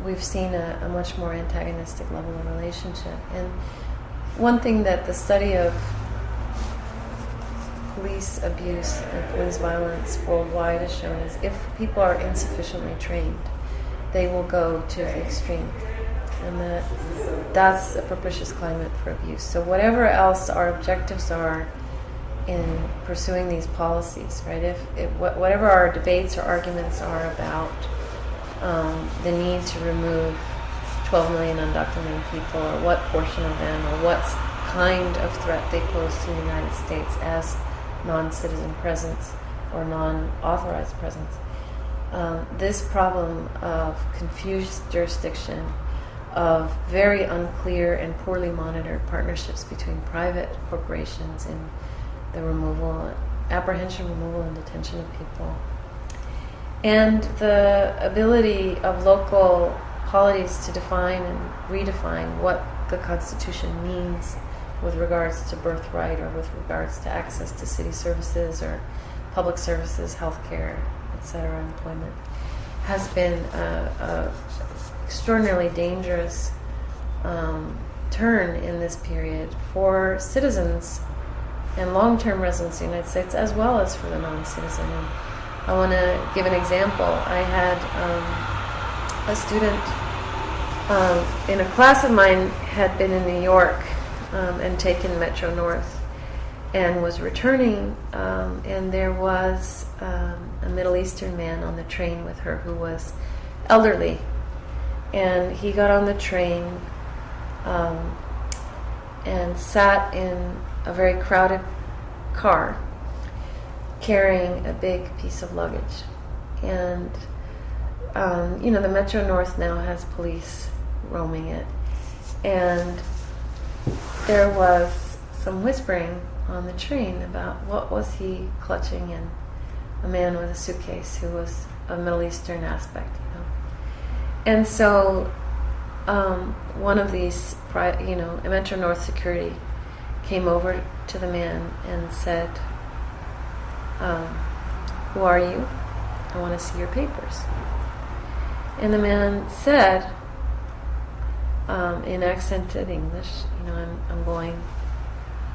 we've seen a much more antagonistic level of relationship. And one thing that the study of police abuse and police violence worldwide has shown is if people are insufficiently trained, they will go to the extreme. And that's a propitious climate for abuse. So whatever else our objectives are in pursuing these policies, right? If whatever our debates or arguments are about the need to remove 12 million undocumented people, or what portion of them, or what kind of threat they pose to the United States as non-citizen presence or non-authorized presence. This problem of confused jurisdiction, of very unclear and poorly monitored partnerships between private corporations in the removal, apprehension, removal, and detention of people, and the ability of local polities to define and redefine what the Constitution means with regards to birthright, or with regards to access to city services or public services, healthcare, etc., employment, has been a extraordinarily dangerous turn in this period for citizens and long-term residents of the United States, as well as for the non-citizen. And I want to give an example. I had a student in a class of mine had been in New York and taken Metro North and was returning, and there was a Middle Eastern man on the train with her who was elderly. And he got on the train and sat in a very crowded car carrying a big piece of luggage. And, the Metro North now has police roaming it. And there was some whispering on the train about what was he clutching in a man with a suitcase who was a Middle Eastern aspect, And so one of these, Metro North security came over to the man and said, who are you? I want to see your papers. And the man said, in accented English, I'm going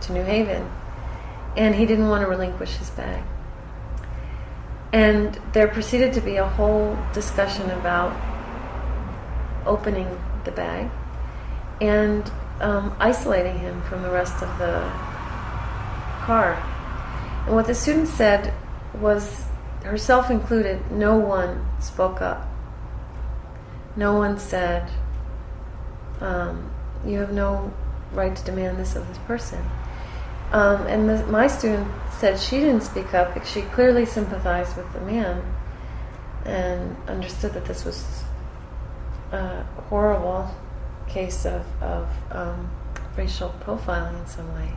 to New Haven. And he didn't want to relinquish his bag. And there proceeded to be a whole discussion about opening the bag and isolating him from the rest of the car. And what the student said was, herself included, no one spoke up. No one said, you have no right to demand this of this person. And my student said she didn't speak up because she clearly sympathized with the man and understood that this was a horrible case of racial profiling in some way.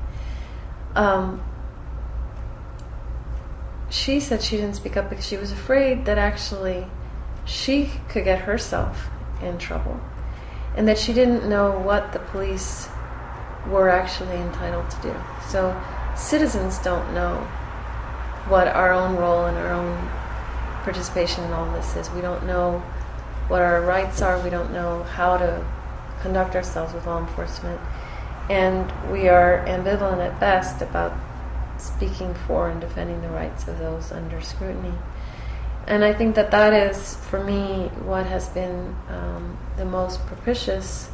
She said she didn't speak up because she was afraid that actually she could get herself in trouble, and that she didn't know what the police were actually entitled to do. So citizens don't know what our own role and our own participation in all this is. We don't know what our rights are. We don't know how to conduct ourselves with law enforcement. And we are ambivalent at best about speaking for and defending the rights of those under scrutiny. And I think that is, for me, what has been the most propitious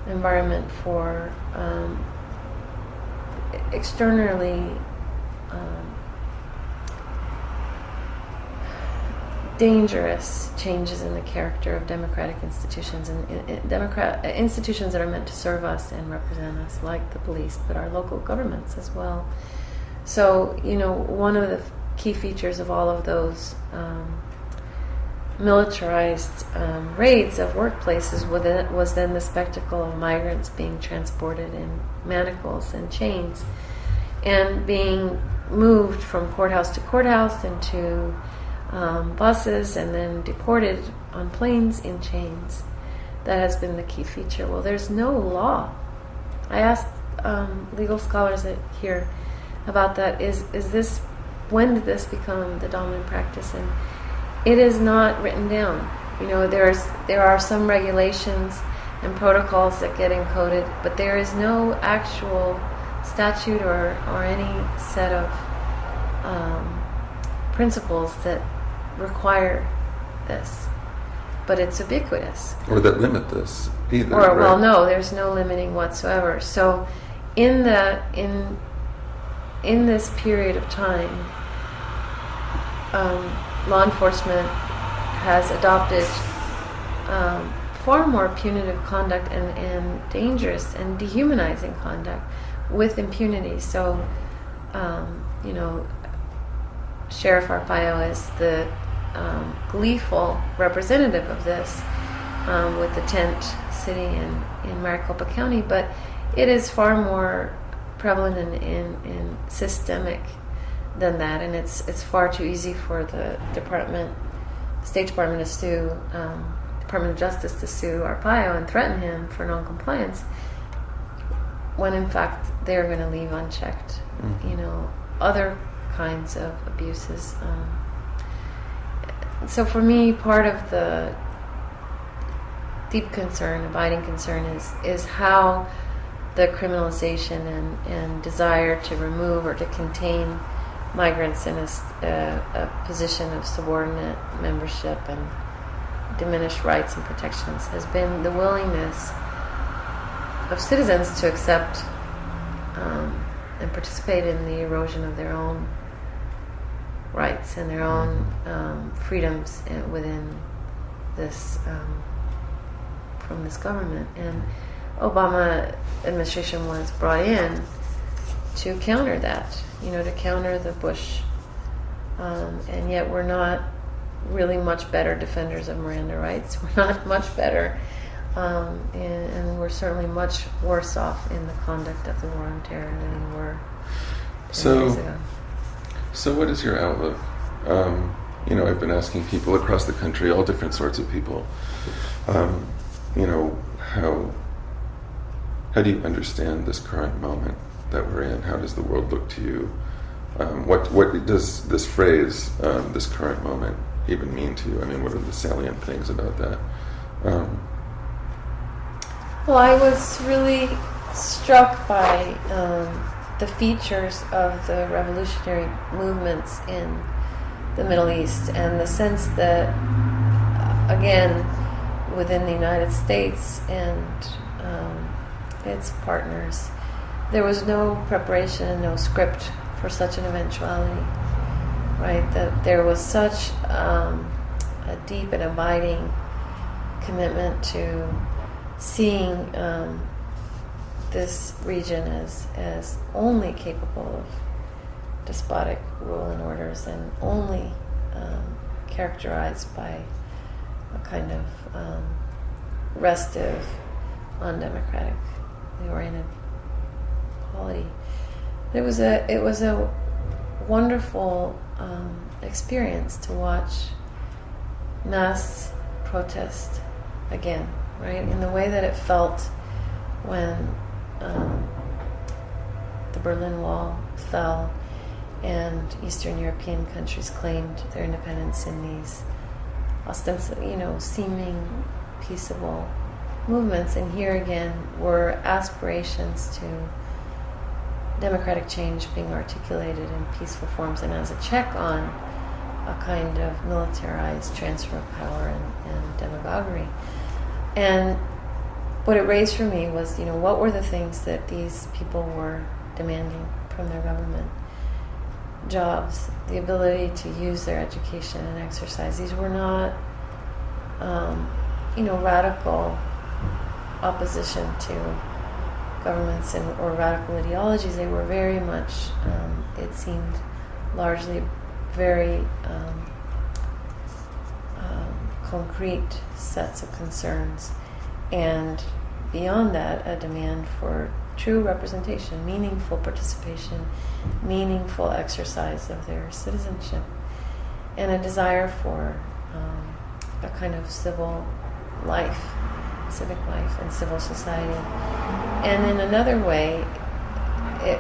environment for externally dangerous changes in the character of democratic institutions, and institutions that are meant to serve us and represent us, like the police, but our local governments as well. So, one of the key features of all of those militarized raids of workplaces was then the spectacle of migrants being transported in manacles and chains and being moved from courthouse to courthouse into buses and then deported on planes in chains. That has been the key feature. Well, there's no law. I asked legal scholars here about that. When did this become the dominant practice? And it is not written down. There are some regulations and protocols that get encoded, but there is no actual statute or any set of principles that require this. But it's ubiquitous. Or that limit this either. Or, well, no, there's no limiting whatsoever. So in this period of time, law enforcement has adopted far more punitive conduct and dangerous and dehumanizing conduct with impunity. So, Sheriff Arpaio is the gleeful representative of this, with the tent city in Maricopa County, but it is far more prevalent and systemic than that, and it's far too easy for the State Department to sue, Department of Justice to sue Arpaio and threaten him for non-compliance, when in fact they're going to leave unchecked, other kinds of abuses. So for me, part of the deep concern, abiding concern, is how the criminalization and desire to remove or to contain migrants in a position of subordinate membership and diminished rights and protections has been the willingness of citizens to accept and participate in the erosion of their own rights and their own freedoms within this from this government. And Obama administration was brought in to counter that, to counter the Bush, and yet we're not really much better defenders of Miranda rights. We're not much better, and we're certainly much worse off in the conduct of the war on terror than we were 10 years ago. So what is your outlook? I've been asking people across the country, all different sorts of people, how do you understand this current moment that we're in? How does the world look to you? What does this phrase, this current moment, even mean to you? I mean, what are the salient things about that? Well, I was really struck by the features of the revolutionary movements in the Middle East, and the sense that, again, within the United States and its partners, there was no preparation and no script for such an eventuality, right? That there was such a deep and abiding commitment to seeing this region as only capable of despotic rule and orders, and only characterized by a kind of restive, undemocratically oriented polity. It was a wonderful experience to watch mass protest again, right? In the way that it felt when the Berlin Wall fell and Eastern European countries claimed their independence in these ostensibly, seeming peaceable movements. And here again were aspirations to democratic change being articulated in peaceful forms, and as a check on a kind of militarized transfer of power and demagoguery. And what it raised for me was, what were the things that these people were demanding from their government? Jobs, the ability to use their education and exercise. These were not, radical opposition to governments or radical ideologies. They were very much, it seemed, largely very concrete sets of concerns. And beyond that, a demand for true representation, meaningful participation, meaningful exercise of their citizenship, and a desire for a kind of civic life and civil society. And in another way, it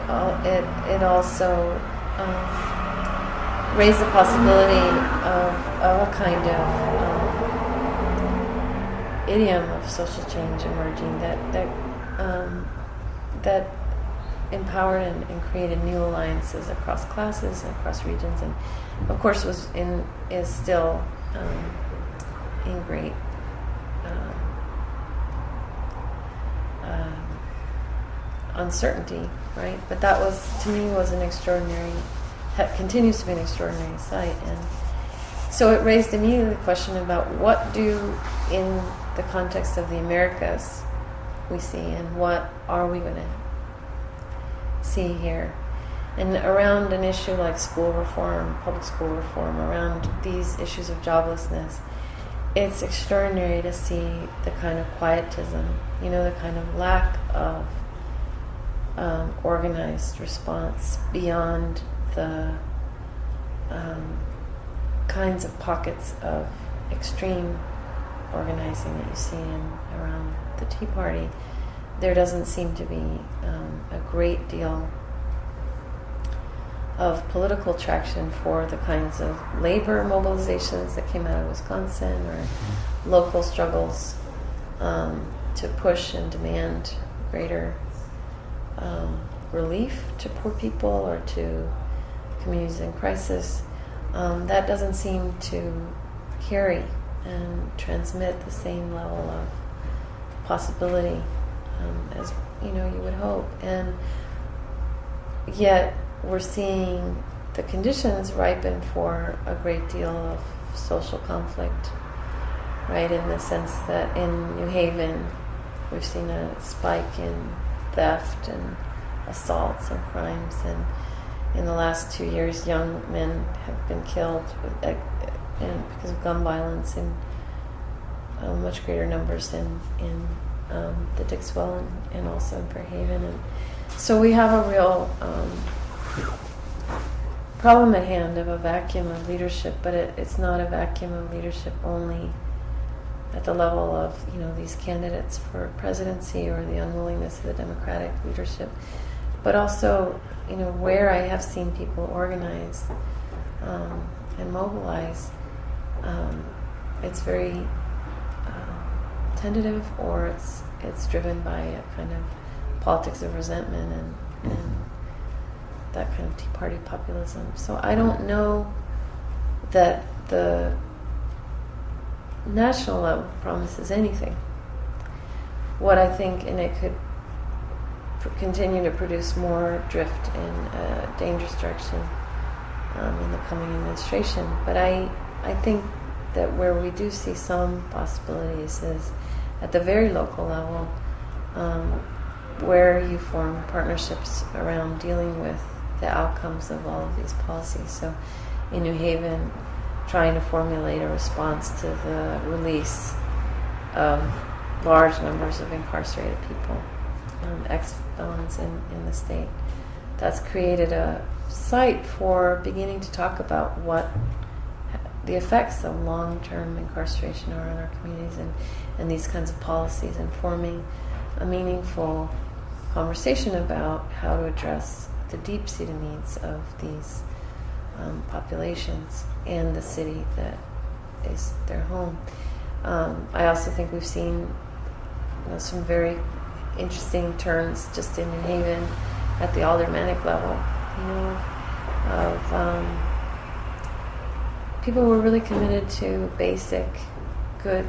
also raised the possibility of a kind of idiom of social change emerging that empowered and created new alliances across classes and across regions, and of course is still in great uncertainty, right? But that was, to me, was an extraordinary, continues to be an extraordinary sight. And So it raised immediately the question about what do, in the context of the Americas, we see, and what are we going to see here. And around an issue like school reform, public school reform, around these issues of joblessness, it's extraordinary to see the kind of quietism, the kind of lack of organized response beyond the kinds of pockets of extreme organizing that you see around the Tea Party. There doesn't seem to be a great deal of political traction for the kinds of labor mobilizations that came out of Wisconsin, or local struggles to push and demand greater relief to poor people or to communities in crisis. That doesn't seem to carry and transmit the same level of possibility as you would hope. And yet we're seeing the conditions ripen for a great deal of social conflict, right? In the sense that in New Haven, we've seen a spike in theft and assaults and crimes, and in the last 2 years, young men have been killed because of gun violence in much greater numbers in the Dixwell and also in Fairhaven. And so we have a real problem at hand of a vacuum of leadership, but it's not a vacuum of leadership only at the level of these candidates for presidency or the unwillingness of the Democratic leadership, but also where I have seen people organize and mobilize. It's very tentative, or it's driven by a kind of politics of resentment and that kind of Tea Party populism. So I don't know that the national level promises anything. What I think, and it could continue to produce more drift in a dangerous direction in the coming administration. But I think that where we do see some possibilities is at the very local level, where you form partnerships around dealing with the outcomes of all of these policies. So in New Haven, trying to formulate a response to the release of large numbers of incarcerated people, ex-felons in the state. That's created a site for beginning to talk about what the effects of long-term incarceration are on our communities and these kinds of policies, and forming a meaningful conversation about how to address the deep-seated needs of these populations and the city that is their home. I also think we've seen some very interesting turns just in New Haven at the aldermanic level, of people who are really committed to basic good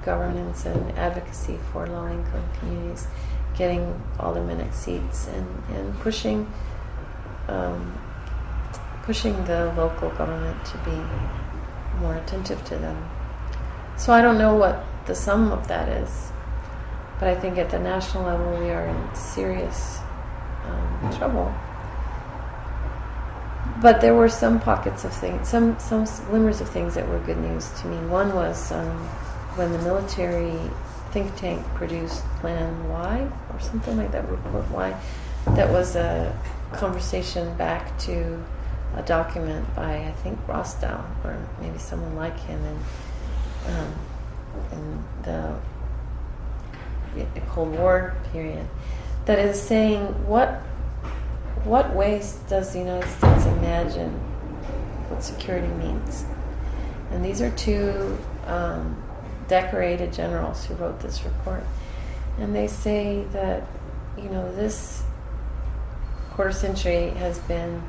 governance and advocacy for low-income communities, getting aldermanic seats and pushing the local government to be more attentive to them. So I don't know what the sum of that is, but I think at the national level we are in serious trouble. But there were some pockets of things, some glimmers of things that were good news to me. One was when the military think tank produced Plan Y, or something like that, Report Y. That was a conversation back to a document by, I think, Rostow, or maybe someone like him, in the Cold War period, that is saying what ways does the United States imagine what security means? And these are two decorated generals who wrote this report, and they say that this quarter century has been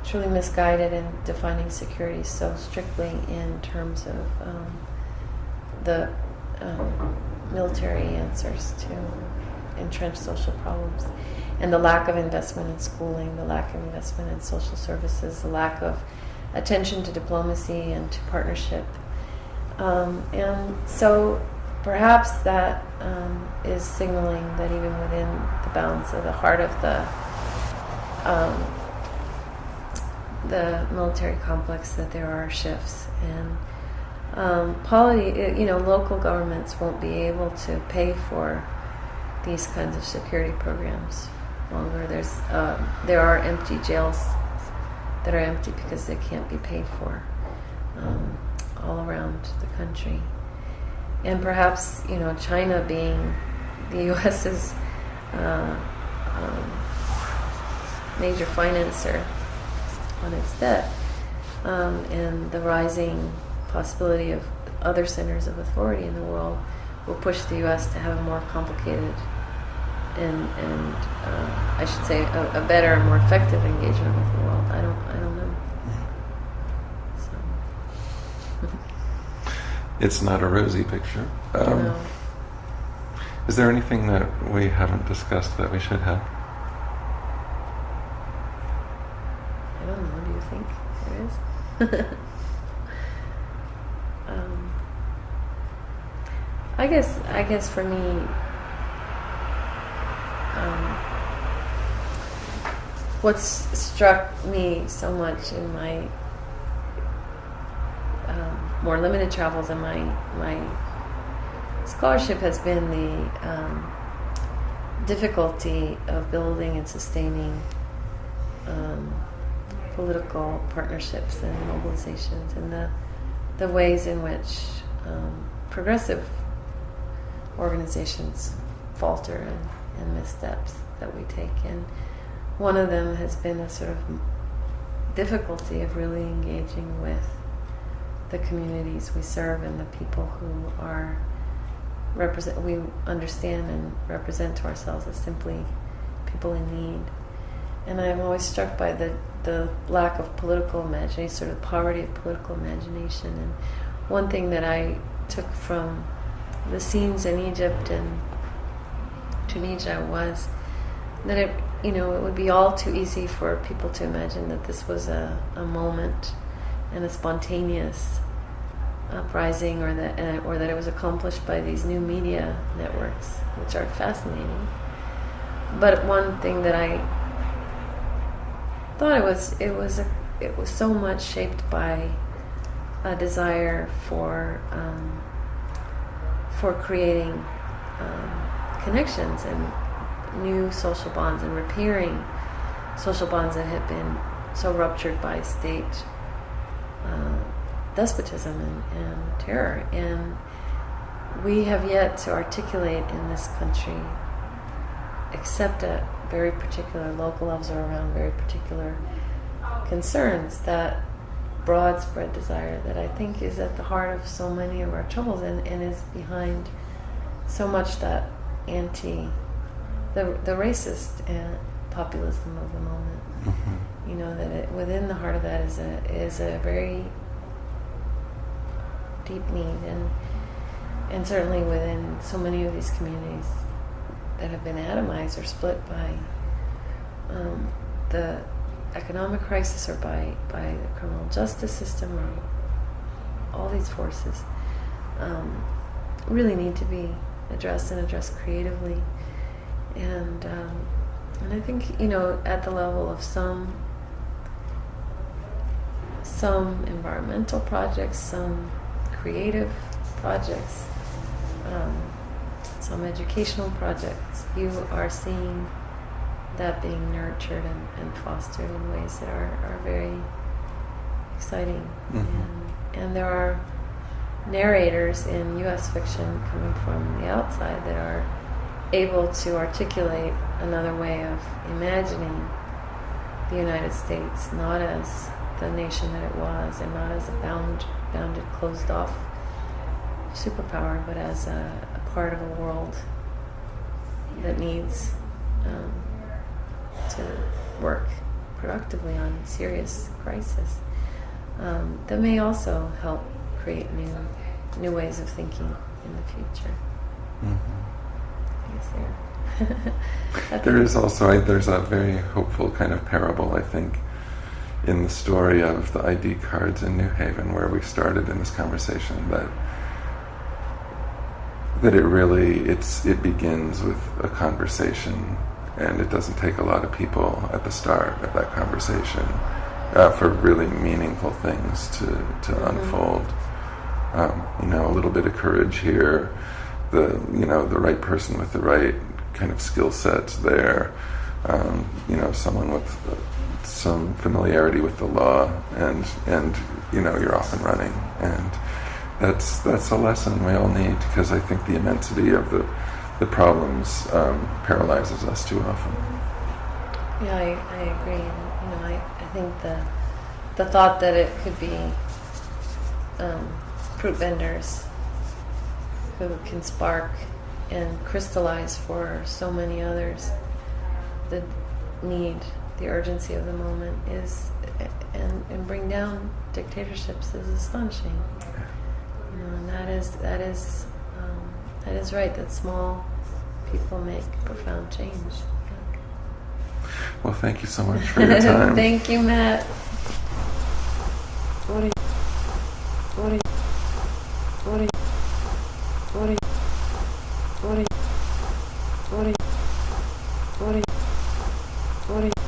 truly misguided in defining security so strictly in terms of the military answers to entrenched social problems. And the lack of investment in schooling, the lack of investment in social services, the lack of attention to diplomacy and to partnership. And so perhaps that is signaling that even within the bounds of the heart of the military complex, that there are shifts. And local governments won't be able to pay for these kinds of security programs longer. There are empty jails that are empty because they can't be paid for all around the country. And perhaps, China being the U.S.'s major financer on its debt, and the rising possibility of other centers of authority in the world will push the U.S. to have a more complicated and I should say a better and more effective engagement with the world. I don't know. So. It's not a rosy picture. No. Is there anything that we haven't discussed that we should have? I don't know. Do you think there is? I guess for me, what's struck me so much in my more limited travels and my scholarship has been the difficulty of building and sustaining political partnerships and mobilizations, and the ways in which progressive organizations falter and missteps that we take. And one of them has been a sort of difficulty of really engaging with the communities we serve and the people who are we understand and represent to ourselves as simply people in need. And I'm always struck by the lack of political imagination, sort of poverty of political imagination. And one thing that I took from the scenes in Egypt and Tunisia was that it would be all too easy for people to imagine that this was a moment and a spontaneous uprising, or that it was accomplished by these new media networks, which are fascinating. But one thing that I thought it was so much shaped by a desire for creating connections and new social bonds and repairing social bonds that had been so ruptured by state despotism and terror. And we have yet to articulate in this country, except at very particular local levels or around very particular concerns, that broad spread desire that I think is at the heart of so many of our troubles and is behind so much that the racist populism of the moment. Mm-hmm. That within the heart of that is a very deep need, and certainly within so many of these communities that have been atomized or split by the economic crisis or by the criminal justice system, or all these forces really need to be addressed and addressed creatively. And I think at the level of some environmental projects, some creative projects, some educational projects, you are seeing that being nurtured and fostered in ways that are very exciting. Mm-hmm. And there are narrators in U.S. fiction coming from the outside that are able to articulate another way of imagining the United States, not as the nation that it was, and not as a bounded, closed-off superpower, but as a part of a world that needs to work productively on serious crisis. That may also help create new ways of thinking in the future. Mm-hmm. I guess There is also, there's a very hopeful kind of parable, I think, in the story of the ID cards in New Haven, where we started in this conversation, that it begins with a conversation, and it doesn't take a lot of people at the start of that conversation for really meaningful things to unfold. A little bit of courage here, the right person with the right kind of skill sets there, someone with some familiarity with the law, and you're off and running, and that's a lesson we all need, because I think the immensity of the problems paralyzes us too often. Yeah, I agree. And, I think the thought that it could be fruit vendors who can spark and crystallize for so many others the need, the urgency of the moment and bring down dictatorships is astonishing. And that is right, that small people make profound change. Well, thank you so much for your time. Thank you, Matt. What are you